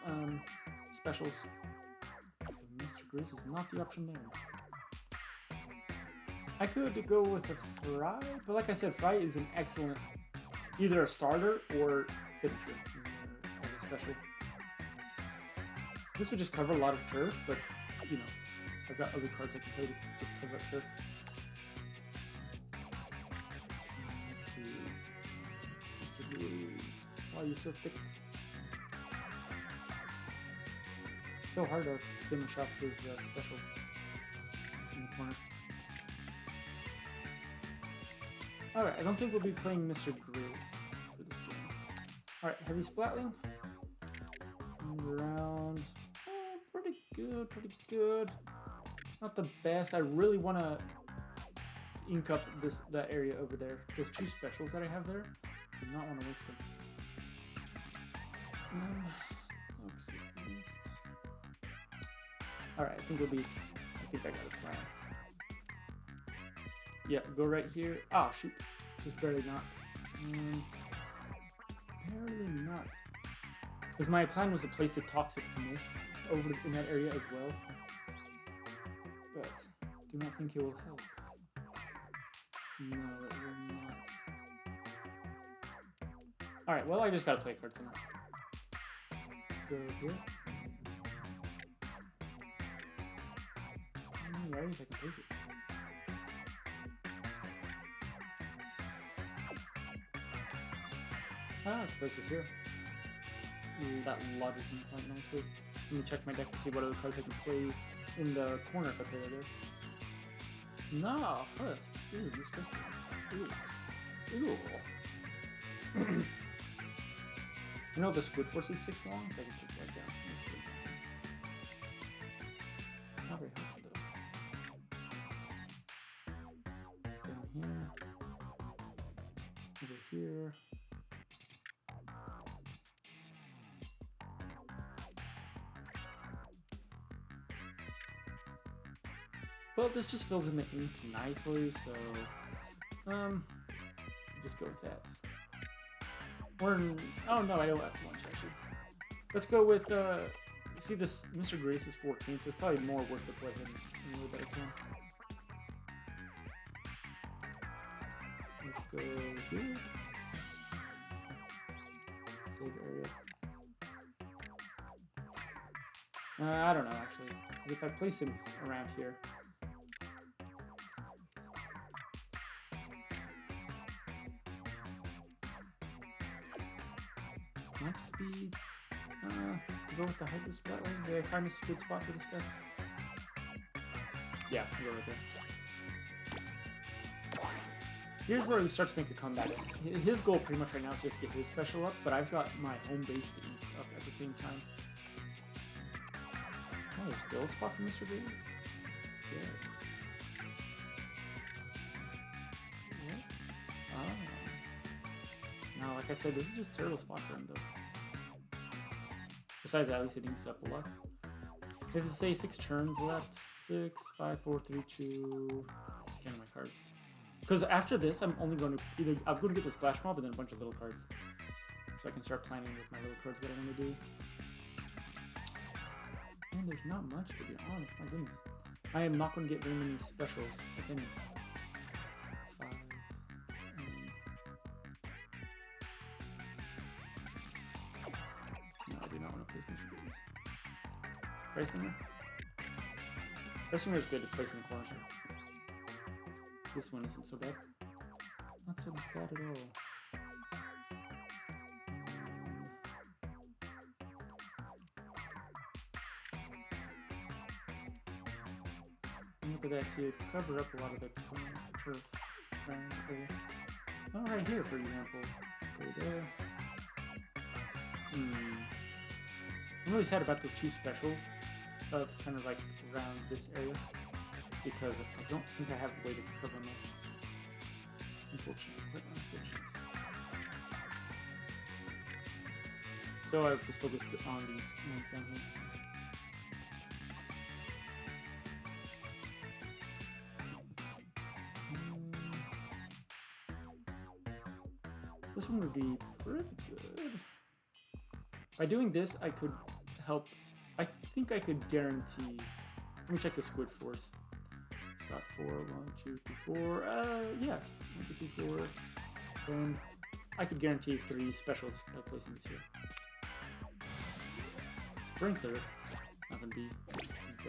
specials. Mr. Grizz is not the option there. I could go with a Fry, but like I said, Fry is an excellent either a starter or finisher as a special. This would just cover a lot of turf, but you know, I've got other cards I can play to just cover up turf. Let's see. Mr. Blues. Why are you so thick? So hard to finish off his special in the corner. Alright, I don't think we'll be playing Mr. Grizz for this game. Alright, Heavy Splatling. Around. Oh, pretty good, pretty good. Not the best. I really want to ink up that area over there. Those two specials that I have there. I do not want to waste them. Let's see. Alright, I think I got a plan. Yeah, go right here. Ah, shoot. Just barely not. Barely not. Because my plan was to place the Toxic Mist over in that area as well. But do not think it will help. No, it will not. Alright, well I just gotta play a card somewhere. Go here. Right, if I can place it. Ah, place this here. Ooh, that lodges in quite nicely. Let me check my deck to see what other cards I can play in the corner if I play it there. No, first. Ooh, disgusting. Ooh. Ew. I know the Squid Force is 6 long, so I can take that down. Not very helpful though. Down here. Over here. But this just fills in the ink nicely, so just go with that. Oh no, I don't have lunch actually. Let's go with see this Mr. Grace is 14, so it's probably more worth to play him in a little bit I can. Let's go here. Save area. I don't know actually, because if I place him around here. Might just be go with the hyper spot. Did I find a good spot for this guy? Yeah, go right there. Here's where he starts to make a comeback. His goal pretty much right now is just get his special up, but I've got my home base to ink up at the same time. Oh, there's still a spot for Mr. Games? Yeah. What? Oh. No, like I said, this is just a terrible spot for him, though. Besides that, at least it inks up a lot. So I have to say 6 turns left. 6, 5, 4, 3, 2. Scanning my cards. Because after this, I'm only going to I'm going to get the splash mob and then a bunch of little cards. So I can start planning with my little cards what I want to do. And there's not much, to be honest. My goodness. I am not going to get very many specials, if any. 5. No, I do not want to place Mr. Booties. Price Singer? Price Singer is good to place in the corner. This one isn't so bad. Not so bad at all. Look at that, see it cover up a lot of the turf around there. Oh, right here, for example. Go there. I'm really sad about those 2 specials, kind of like around this area, because I don't think I have a way to cover them up. Unfortunately, quite unfortunate. So I've just focused on these ones down here. This one would be pretty good. By doing this, I could help. I think I could guarantee. Let me check the Squid Force. It's got 4. 1, 2, 3, 4. Yes. 1, 2, 3, 4. And I could guarantee 3 specials by placing this here. Sprinkler. It's not gonna be the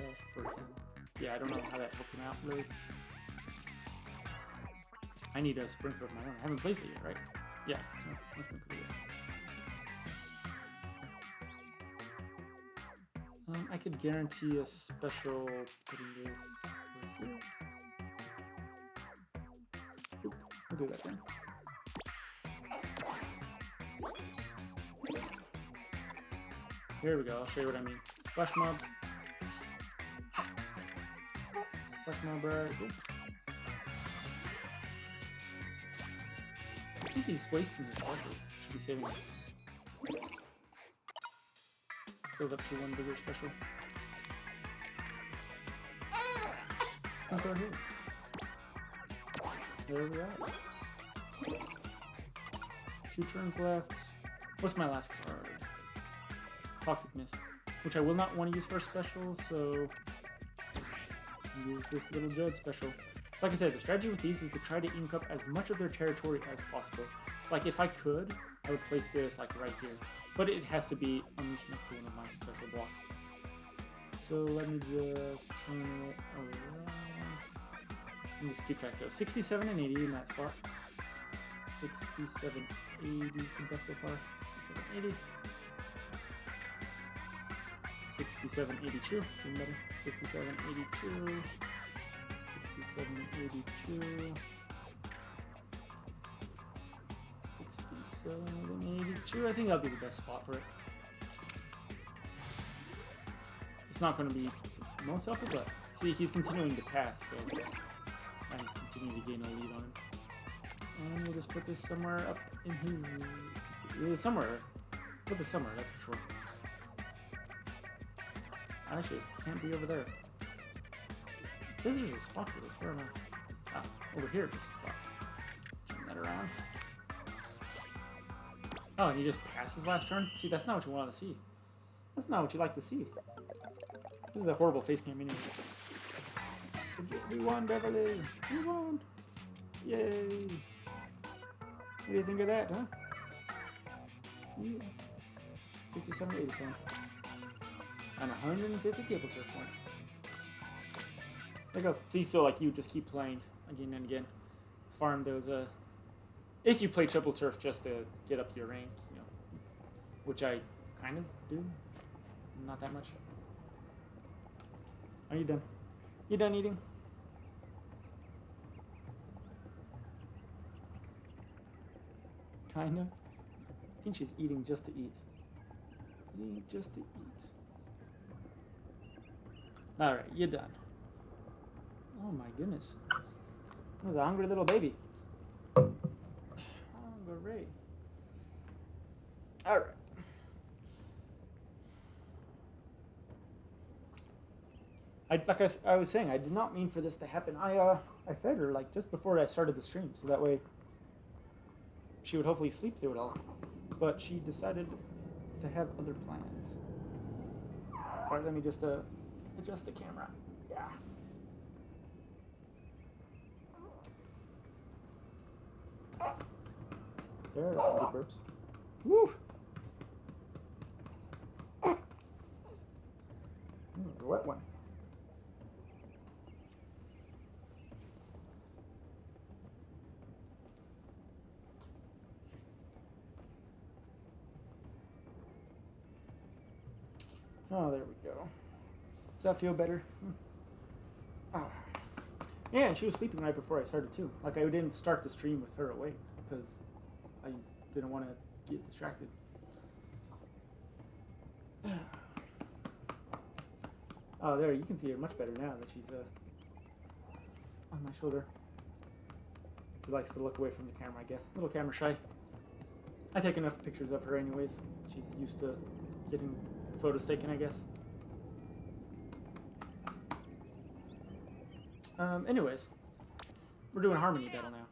best for him. Yeah, I don't know how that helped him out really. I need a sprinkler of my own. I haven't placed it yet, right? Yeah, so no sprinkler yet. I could guarantee a special putting this right here. Oop, we'll do that then. Here we go, I'll show you what I mean. Splash mob. Splash mob right. Oops. I think he's wasting his specials. Should be saving it. Build up to 1 bigger special. Let's go here. There we are. 2 turns left. What's my last card? Toxic Mist, which I will not want to use for a special, so use this little Judge special. Like I said, the strategy with these is to try to ink up as much of their territory as possible. Like if I could, I would place this like right here. But it has to be unleashed next to one of my special blocks. So let me just turn it around. Let me just keep track. So 67 and 80 in that spot. 67, 80 is the best so far. 67, 80. 67, 82. Even better. 67, 82. 67, 82. 782. I think that'll be the best spot for it. It's not going to be the most helpful, but see, he's continuing to pass, so I can continue to gain a lead on him. And we'll just put this somewhere up in his... somewhere. Put this somewhere, that's for sure. Actually, it can't be over there. It says there's a spot for this. Where am I? Ah, over here there's a spot. Turn that around. Oh, and he just passes last turn? See, that's not what you want to see. That's not what you like to see. This is a horrible face cam anyway. We won, Beverly! We won! Yay! What do you think of that, huh? Yeah. 67, 87. And 150 Tableturf points. There you go. See, so like you just keep playing again and again. Farm those, if you play Tableturf just to get up your rank, you know, which I kind of do. Not that much. Are you done? You done eating? Kind of. I think she's eating just to eat. Eating just to eat. Alright, you're done. Oh my goodness. That was a hungry little baby. Hungry. Alright. Like I was saying, I did not mean for this to happen. I fed her like just before I started the stream, so that way she would hopefully sleep through it all. But she decided to have other plans. Alright, let me just adjust the camera. Yeah. There's some good burps. Woo! The wet one. Oh, there we go. Does that feel better? Oh. Yeah, and she was sleeping right before I started too. Like I didn't start the stream with her awake because I didn't want to get distracted. Oh, there, you can see her much better now that she's on my shoulder. She likes to look away from the camera, I guess. A little camera shy. I take enough pictures of her anyways. She's used to getting photos taken, I guess. Anyways, we're doing Harmony battle now.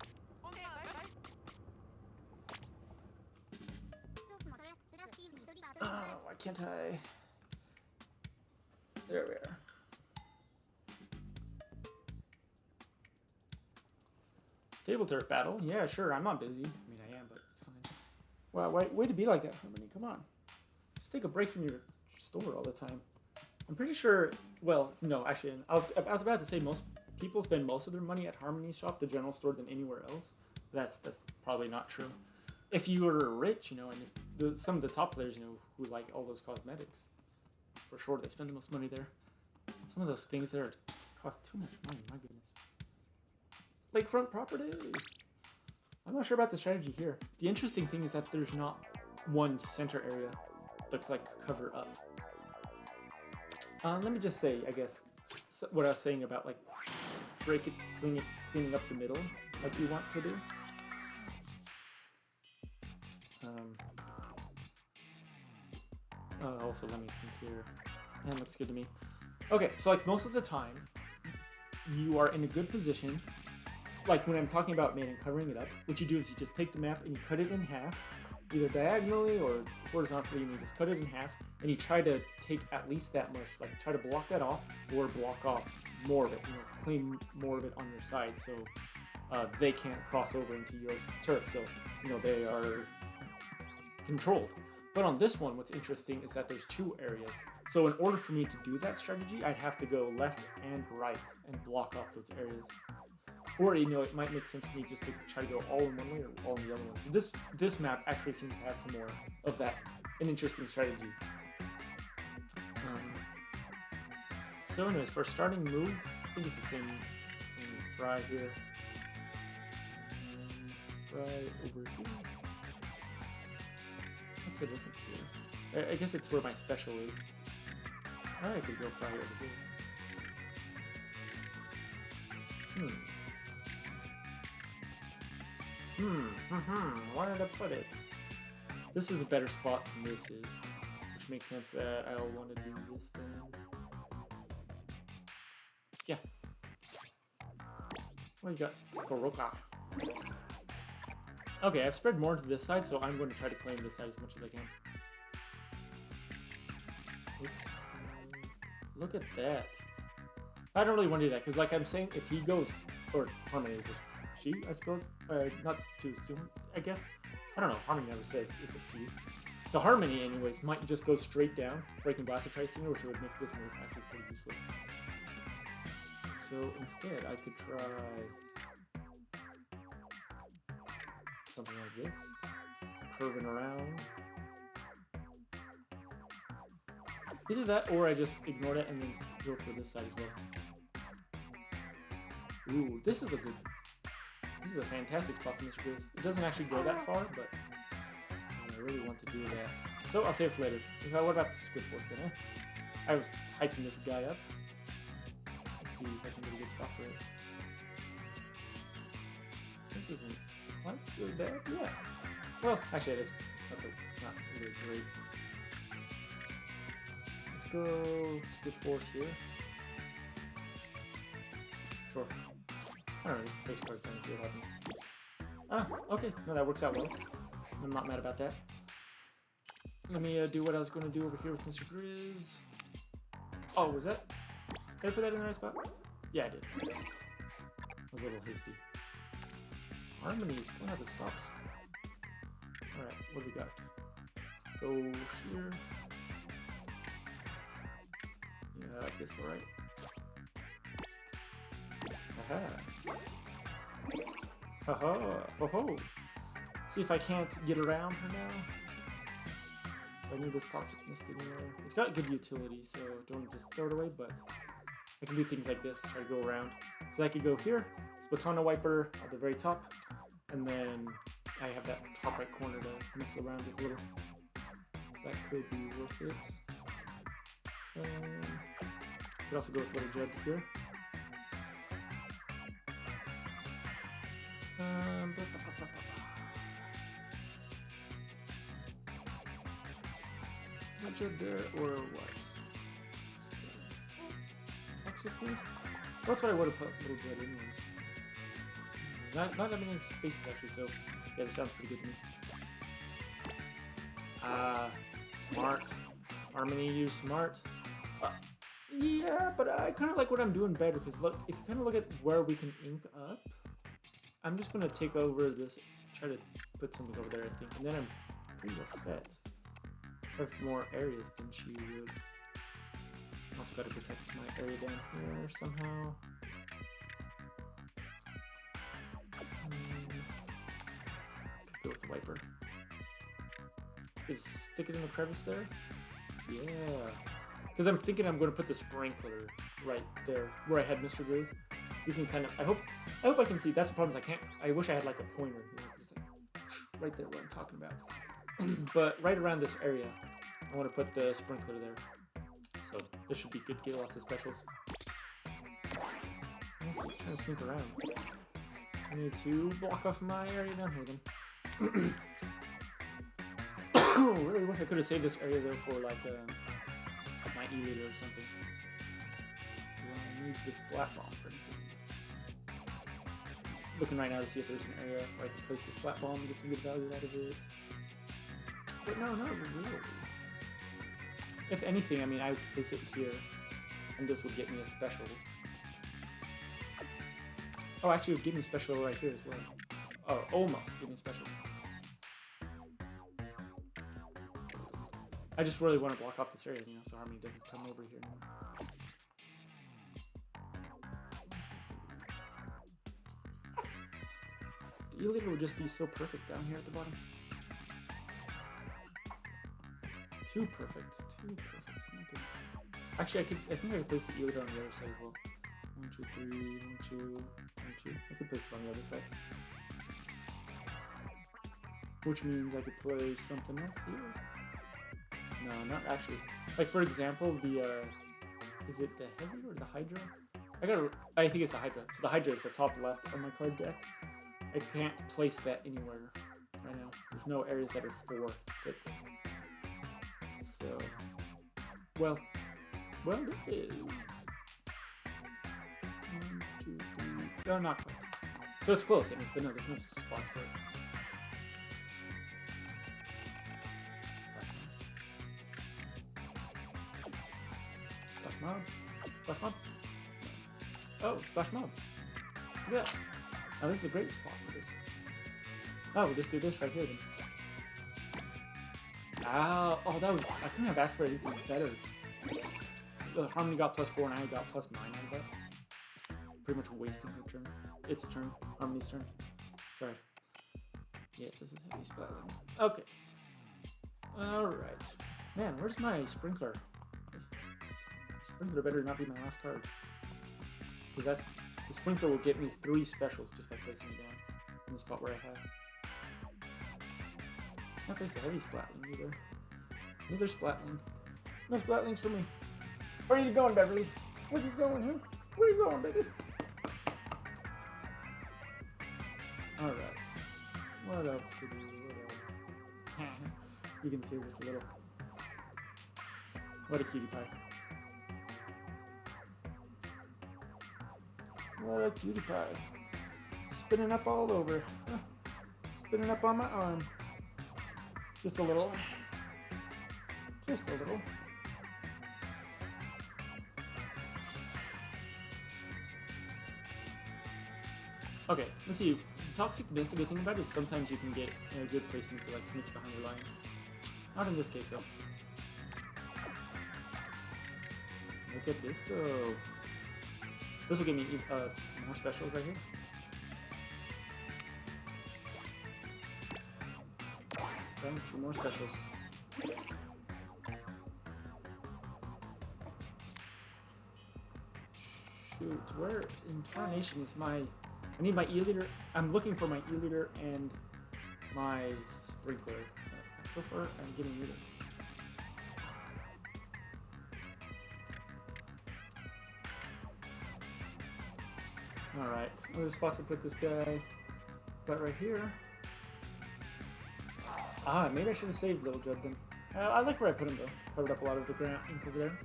Why can't I? There we are. Tableturf battle? Yeah, sure, I'm not busy. I mean, I am, but it's fine. Wow, way to be like that, Harmony. Come on. Just take a break from your store all the time. I'm pretty sure, well, no, actually, I was about to say most people spend most of their money at Harmony Shop, the general store, than anywhere else. That's probably not true. If you were rich, you know, and if some of the top players, you know, who like all those cosmetics, for sure they spend the most money there. Some of those things there cost too much money, my goodness. Lakefront property. I'm not sure about the strategy here. The interesting thing is that there's not one center area to like cover up. Let me just say, I guess, what I was saying about like cleaning up the middle, like you want to do. Also, let me think here. That looks good to me. Okay, so like most of the time, you are in a good position. Like when I'm talking about main and covering it up, what you do is you just take the map and you cut it in half, either diagonally or horizontally, and you just cut it in half, and you try to take at least that much, like try to block that off or block off more of it, you know, claim more of it on your side so they can't cross over into your turf, so, you know, they are controlled. But on this one, what's interesting is that there's two areas. So in order for me to do that strategy, I'd have to go left and right and block off those areas. Or, you know, it might make sense for me just to try to go all in one way or all in the other one. So this map actually seems to have some more of that, an interesting strategy. So anyways, for starting move, I think it's the same thing. Fry here. Fry over here. What's the difference here? I guess it's where my special is. I could go fly over here. Where did I put it? This is a better spot than this is. Which makes sense that I'll want to do this then. Yeah. What do you got? Koroka. Okay, I've spread more to this side, so I'm going to try to claim this side as much as I can. Oops. Look at that. I don't really want to do that, because like I'm saying, if he goes, or Harmony is a she, I suppose? Not too soon, I guess. I don't know, Harmony never says it's a she. So Harmony, anyways, might just go straight down, breaking Blast and try Singer, which would make this move actually pretty useless. So instead, I could try something like this, curving around. Either that, or I just ignore it and then go for this side as well. Ooh, this is a fantastic spot for Mr. Grizz. It doesn't actually go that far, but I really want to do that. So I'll save it for later. What about the Squid Force then? I was hyping this guy up. Let's see if I can get a good spot for it. This isn't quite so bad. Yeah. Well, actually, it is. It's not really great. Let's go Squid Force here. Sure. I don't know, just place cards down and see what happens. Ah, okay. No, that works out well. I'm not mad about that. Let me do what I was going to do over here with Mr. Grizz. Oh, was that? Did I put that in the right spot? Yeah, I did. I was a little hasty. Harmony is pulling out the stops. Alright, what do we got? Go here. Yeah, I guess alright. Aha. Haha. Ho ho. See if I can't get around her now. I need this toxic mist anywhere. It's got good utility, so don't just throw it away, but I can do things like this, try to go around. So I could go here, Splatoon wiper at the very top, and then I have that top right corner to mess around with a little. So that could be worth it. Could also go with a little jug here. A jug there, or what? Actually, please. That's what I would have put a little jug anyways. Not that many spaces actually, so yeah, this sounds pretty good to me. Smart. Harmony, use smart. Yeah, but I kind of like what I'm doing better, because look, if you kind of look at where we can ink up, I'm just going to take over this, try to put something over there, I think, and then I'm pretty well set. I have more areas than she would. Also got to protect my area down here somehow. Could go with the wiper. Is stick it in the crevice there? Yeah. Because I'm thinking I'm going to put the sprinkler right there where I had Mr. Grizz. You can kind of, I hope I can see. That's the problem, is I wish I had like a pointer, you know, just like right there where I'm talking about. But right around this area, I want to put the sprinkler there. So this should be good to get lots of specials. I'm just trying to sneak around. I need to block off my area down here then. Really wish I could have saved this area though for like my E-leader or something. Do I need this splat bomb for anything? Looking right now to see if there's an area where I can place this splat bomb and get some good value out of it. But no, not really. If anything, I mean, I would place it here, and this would get me a special. Oh, actually, it would give me a special right here as well. Oh, almost give me a special. I just really want to block off this area, you know, so Harmony doesn't come over here anymore. The E-leader would just be so perfect down here at the bottom. Too perfect. Too perfect. Okay. Actually, I think I could place the E-leader on the other side as well. 1, 2, 3, 1, 2, 1, 2. I could place it on the other side. which means I could play something else here. No, not actually. Like for example, the is it the heavy or the Hydra? I think it's the Hydra. So the Hydra is the top left on my card deck. I can't place that anywhere right now. There's no areas that are for fit. So, well, it is. 1, 2, 3. No, not quite. So it's close, but no, there's no spots for it. Splash mob. Splash mob. Oh, splash mob. Yeah. Now this is a great spot for this. Oh, we'll just do this right here then. Oh, that was... I couldn't have asked for anything better. Harmony got +4 and I got +9 out of that. Pretty much wasting her turn. Its turn. Harmony's turn. Sorry. Yes, this is heavy splattering. Okay. Alright. Man, where's my sprinkler? Sprinkler better not be my last card. Because that's... The sprinkler will get me 3 specials just by placing it down in the spot where I have. Not place a heavy splatling either. Neither splatling. No splatlings for me. Where are you going, Beverly? Where are you going, huh? Where are you going, baby? Alright. What else to do? What else? You can see her just a little. What a cutie pie. What a cutie pie. Spinning up all over. Spinning up on my arm. Just a little. Just a little. Okay, let's see. Toxic Mist, the good thing about it is sometimes you can get a good placement to like sneak behind your lines. Not in this case though. Look at this though. This will give me more specials right here. Okay, 2 more specials. Shoot, where in Tarnation is my... I need my E-Leader. I'm looking for my E-Leader and my Sprinkler. So far, I'm getting neither. Alright, other spots to put this guy. But right here. Ah, maybe I should have saved Little Judd then. I like where I put him though. Covered up a lot of the ground ink over there.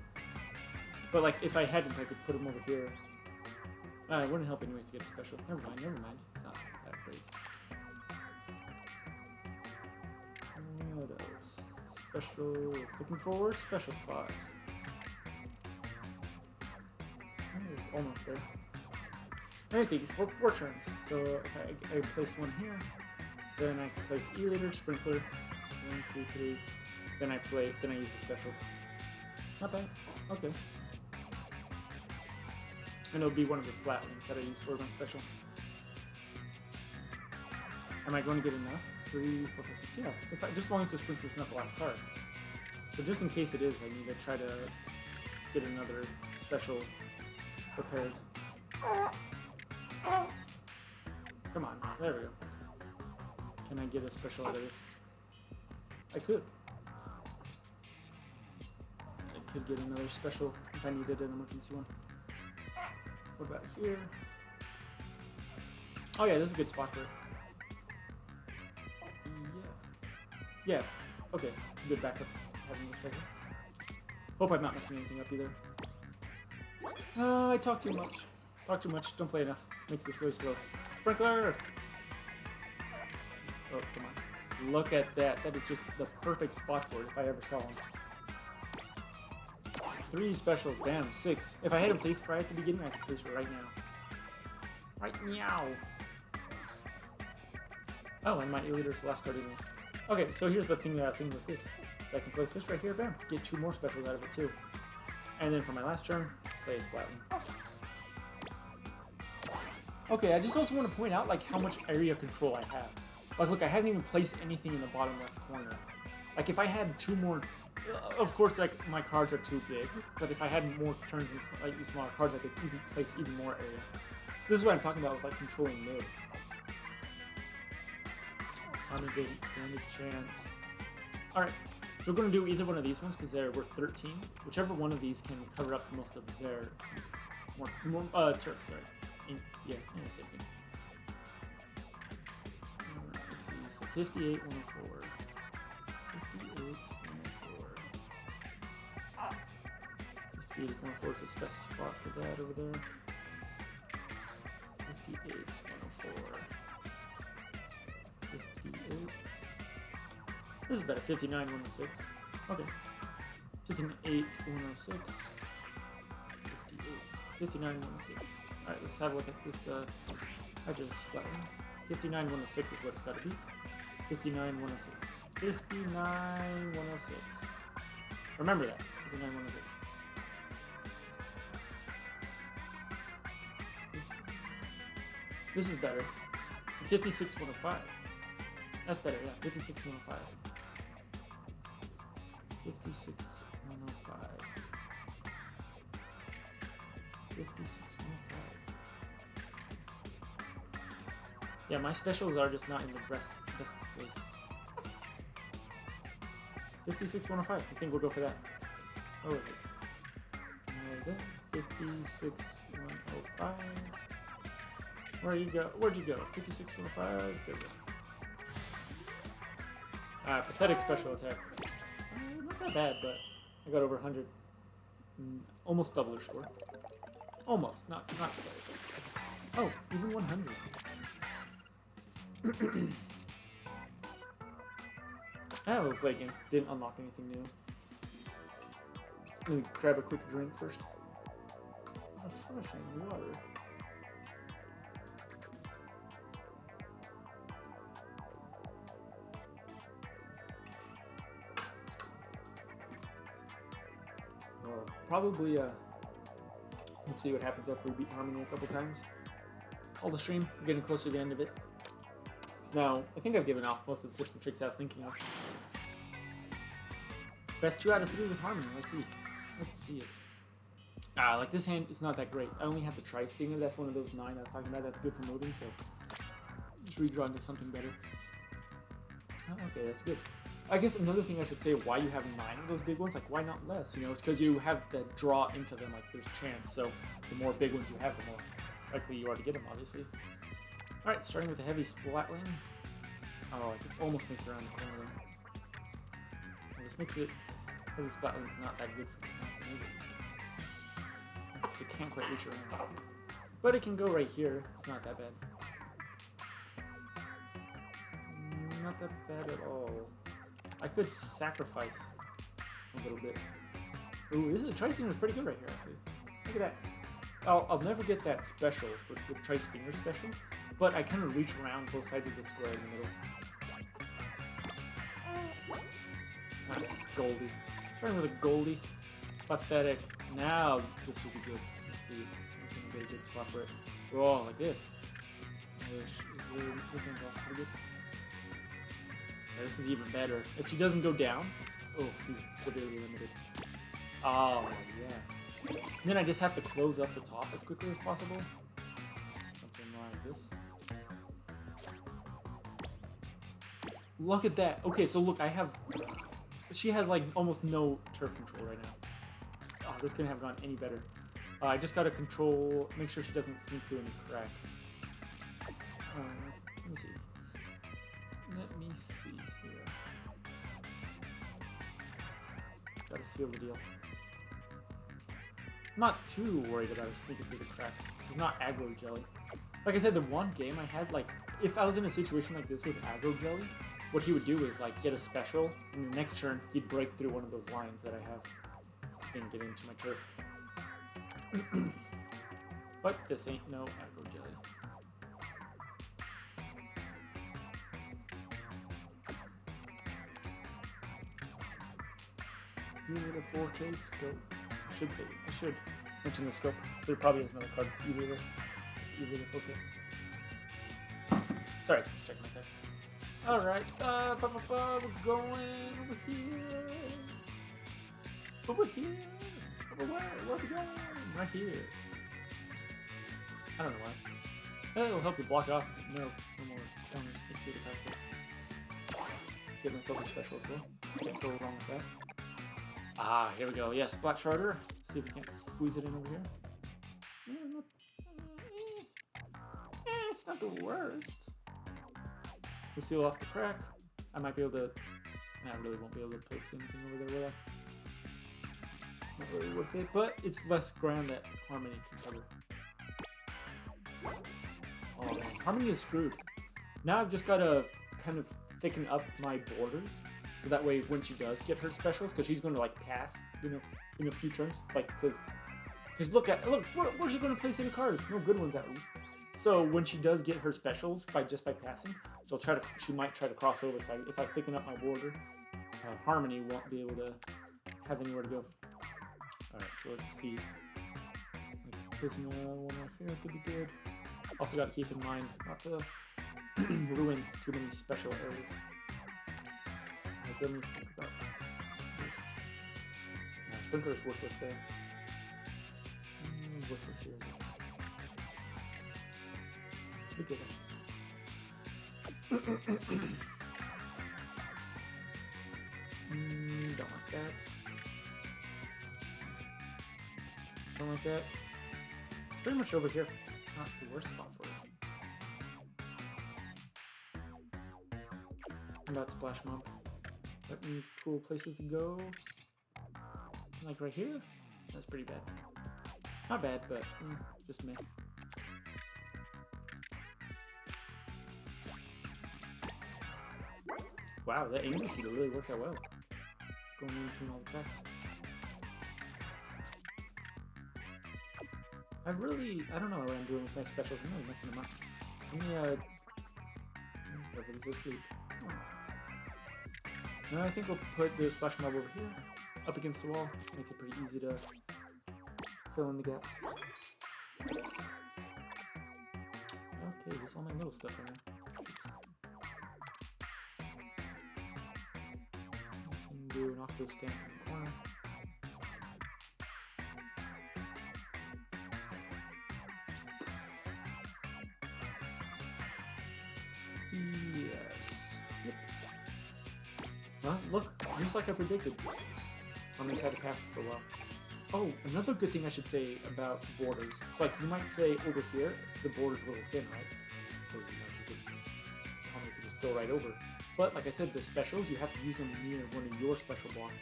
But like, if I hadn't, I could put him over here. It wouldn't help anyways to get a special. Never mind, never mind. It's not that great. What else? Special. Looking for special spots. Oh, almost there. Anything, 4 turns. So if I place one here, then I can place E-Leader, Sprinkler. 1, 2, 3. Then I use a special. Not bad. Okay. And it'll be one of the splatlings that I use for my special. Am I going to get enough? 3, 4, 5, 6. Yeah. Just as long as the Sprinkler's not the last card. But just in case it is, I need to try to get another special prepared. Come on. There we go. Can I get a special out of this? I could. I could get another special if I needed an emergency one. What about here? Oh yeah, this is a good spot for it. Yeah. Okay. Good backup having this right here. Hope I'm not messing anything up either. I talk too much. Talk too much. Don't play enough. Makes this really slow. Sprinkler! Oh, come on. Look at that. That is just the perfect spot for it if I ever saw one. 3 specials. Bam. 6. If I had him placed right at the beginning, I could place it right now. Right meow. Oh, and my E-Leader's the last card in this. Okay, so here's the thing that I was thinking with this. So I can place this right here. Bam. Get 2 more specials out of it too. And then for my last turn, play a Splatling. Okay, I just also want to point out like how much area control I have. Like, look, I haven't even placed anything in the bottom left corner. Like, if I had 2 more, of course, like my cards are too big. But if I had more turns in like these smaller cards, I could even place even more area. This is what I'm talking about with like controlling mid. 100 standard chance. Alright, so we're going to do either one of these ones because they're worth 13. Whichever one of these can cover up most of their turf, sorry. Yeah, same thing. Let's see, so 58, 104. 58, 104. 58, 104 is the best spot for that over there. 58, 104. 58. This is better. 59, 106. Okay. 58, 106. 58. 59, 106. Alright, let's have a look at this hydro splatter. 59, 106 is what it's got to beat. 59, 106. 59, 106. Remember that. 59, 106. This is better. 56, 105. That's better, yeah. 56, 105. 56, 105. 56, 105. Yeah, my specials are just not in the best place. 56, 105. I think we'll go for that. Oh, is it? There we go. 56, 105. Where'd you go? 56, 105. There we go. Pathetic special attack. Not that bad, but I got over 100. Almost double her score. Almost. Not quite. Oh, even 100. We'll play again. Didn't unlock anything new. Let me grab a quick drink first. Refreshing water. Probably, we'll see what happens after we beat Harmony a couple times. Call the stream. We're getting close to the end of it. Now, I think I've given off most of the tips and tricks I was thinking of. Best 2 out of 3 with Harmony. Let's see. Let's see it. Like this hand is not that great. I only have the Tri-Stinger. That's one of those 9 I was talking about. That's good for moving, so just redraw into something better. Oh, okay, that's good. I guess another thing I should say why you have 9 of those big ones, like why not less? You know, it's because you have the draw into them, like there's chance. So the more big ones you have, the more likely you are to get them, obviously. Alright, starting with the heavy splatling. Oh, I could almost make it around the corner there. This makes it, heavy splatling is not that good for this one, maybe. So it can't quite reach around. But it can go right here. It's not that bad. Not that bad at all. I could sacrifice a little bit. Ooh, this is Tri-Stinger is pretty good right here, actually. Look at that. I'll never get that special for the Tri-Stinger special, but I kind of reach around both sides of the square in the middle. Goldie. Starting with a Goldie. Pathetic. Now this will be good. Let's see. I can get a good spot for it. Oh, like this. This one's also pretty good. Yeah, this is even better. If she doesn't go down, oh, she's severely limited. Oh, yeah. And then I just have to close up the top as quickly as possible. Something like this. Look at that. Okay, so look, she has like almost no turf control right now. Oh, this couldn't have gone any better. I just gotta control, make sure she doesn't sneak through any cracks. Let me see. Let me see here. Gotta seal the deal. I'm not too worried about her sneaking through the cracks. She's not aggro jelly. Like I said, the one game I had, like, if I was in a situation like this with aggro jelly, what he would do is, like, get a special, and the next turn, he'd break through one of those lines that I have and get into my turf. But this ain't no aggro jelly. You need a 4K scope. I should mention the scope. There probably is another card. Either the 4K. Sorry, just checking my text. Alright, we're going over here. Over here? Over where? Where are we going? Right here. I don't know why. It'll help you block it off. No more corners. Think through the past it. get myself a special, so can't go wrong with that. Ah, here we go. Yeah, Splat Charter. See if we can't squeeze it in over here. It's not the worst. We'll seal off the crack. I might be able to... I really won't be able to place anything over there, will I? Not really worth it, but it's less ground that Harmony can cover. Oh man, Harmony is screwed. Now I've just got to kind of thicken up my borders, so that way when she does get her specials, because she's going to like pass, you know, in a few turns, like because look, where's she going to place any cards? No good ones at least. So when she does get her specials by passing, she might try to cross over. So if I thicken up my border, Harmony won't be able to have anywhere to go. All right, so let's see. Placing one right here could be good. Also got to keep in mind not to ruin too many special areas. Let me think about this. No, Sprinkler is worthless there. Worthless here as well. Be good. Don't like that. Don't like that. It's pretty much over here. Not the worst spot for it. About Splash Mob. Got any cool places to go? Like right here? That's pretty bad. Not bad, but just meh. Wow, that aim sheet really worked out well. Going in between all the cracks. I don't know what I'm doing with my specials. I'm really messing them up. Let me, everybody's asleep. Oh. Now I think we'll put the Splash Mob over here, up against the wall. Makes it pretty easy to fill in the gaps. Okay, there's all my little stuff right now. Do an octo stamp in the corner. Yes. Yep. Well, look, just like I predicted. Harmony's had to pass it for a while. Oh, another good thing I should say about borders. It's like you might say over here, the border's a little thin, right? Because Harmony could just go right over. But like I said, the specials, you have to use them near one of your special blocks.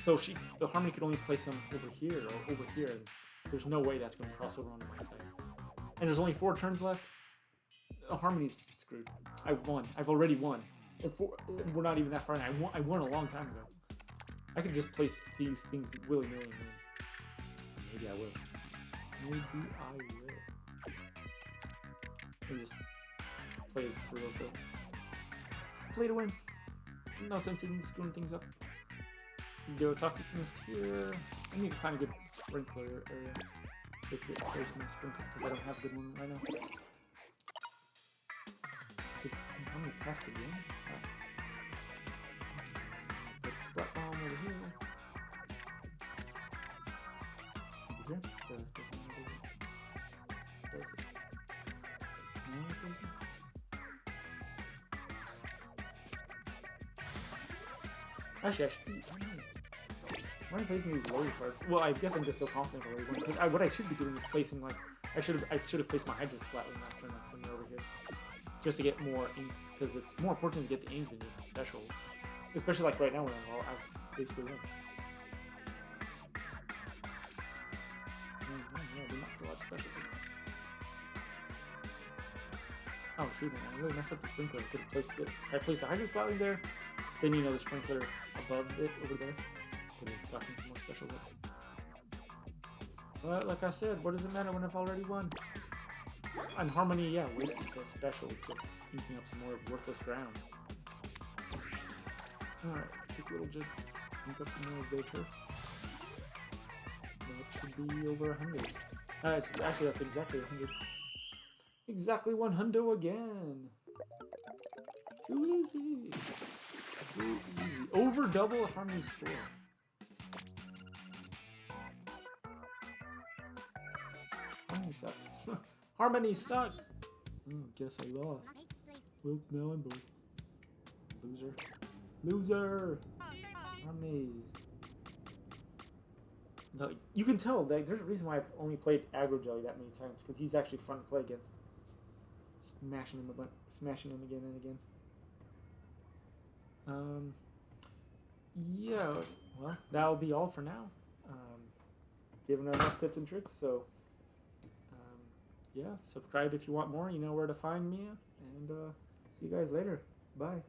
So the Harmony could only place them over here or over here, and there's no way that's going to cross over onto my side. And there's only 4 turns left. Harmony's screwed. I've won. I've already won. And we're not even that far in. I won a long time ago. I could just place these things willy-nilly and win. Maybe I will. Maybe I will. Let me just play it for real though. Play to win. No sense in screwing things up. Go Toxic Mist here. I need to find a good sprinkler area. Basically, there's no sprinkler because I don't have a good one right now. How many passed the game? Put the Splat Bomb over here. Over here? Does it? No, it doesn't. Actually, I should be. Why am I placing these lower cards? Well, I guess I'm just so confident already. Because what I should be doing is placing like I should have placed my Hydra Splatling last turn, like somewhere over here, just to get more ink. Because it's more important to get the ink than just the specials, especially like right now when I've basically won. Yeah, we might put a lot of specials in this. Oh shoot, man, I really messed up the sprinkler. I could have placed it. If I placed the Hydra Splatling there, then you know the sprinkler above it over there could have gotten some more specials up. But like I said, what does it matter when I've already won? And Harmony, yeah, wasted the special, just inking up some more worthless ground. Alright, quick little just ink up some more of their turf. That should be over 100. Actually, that's exactly 100. Exactly 100 again. Too easy. Too easy. Over double Harmony's score. Harmony sucks. Harmony sucks! Oh, guess I lost. Well, now I'm bored. Loser. Loser! Army. No, you can tell, like, there's a reason why I've only played Aggro Jelly that many times, because he's actually fun to play against. Smashing him again and again. Yeah, well, that'll be all for now. Given enough tips and tricks, so yeah, subscribe if you want more. You know where to find me, and see you guys later. Bye.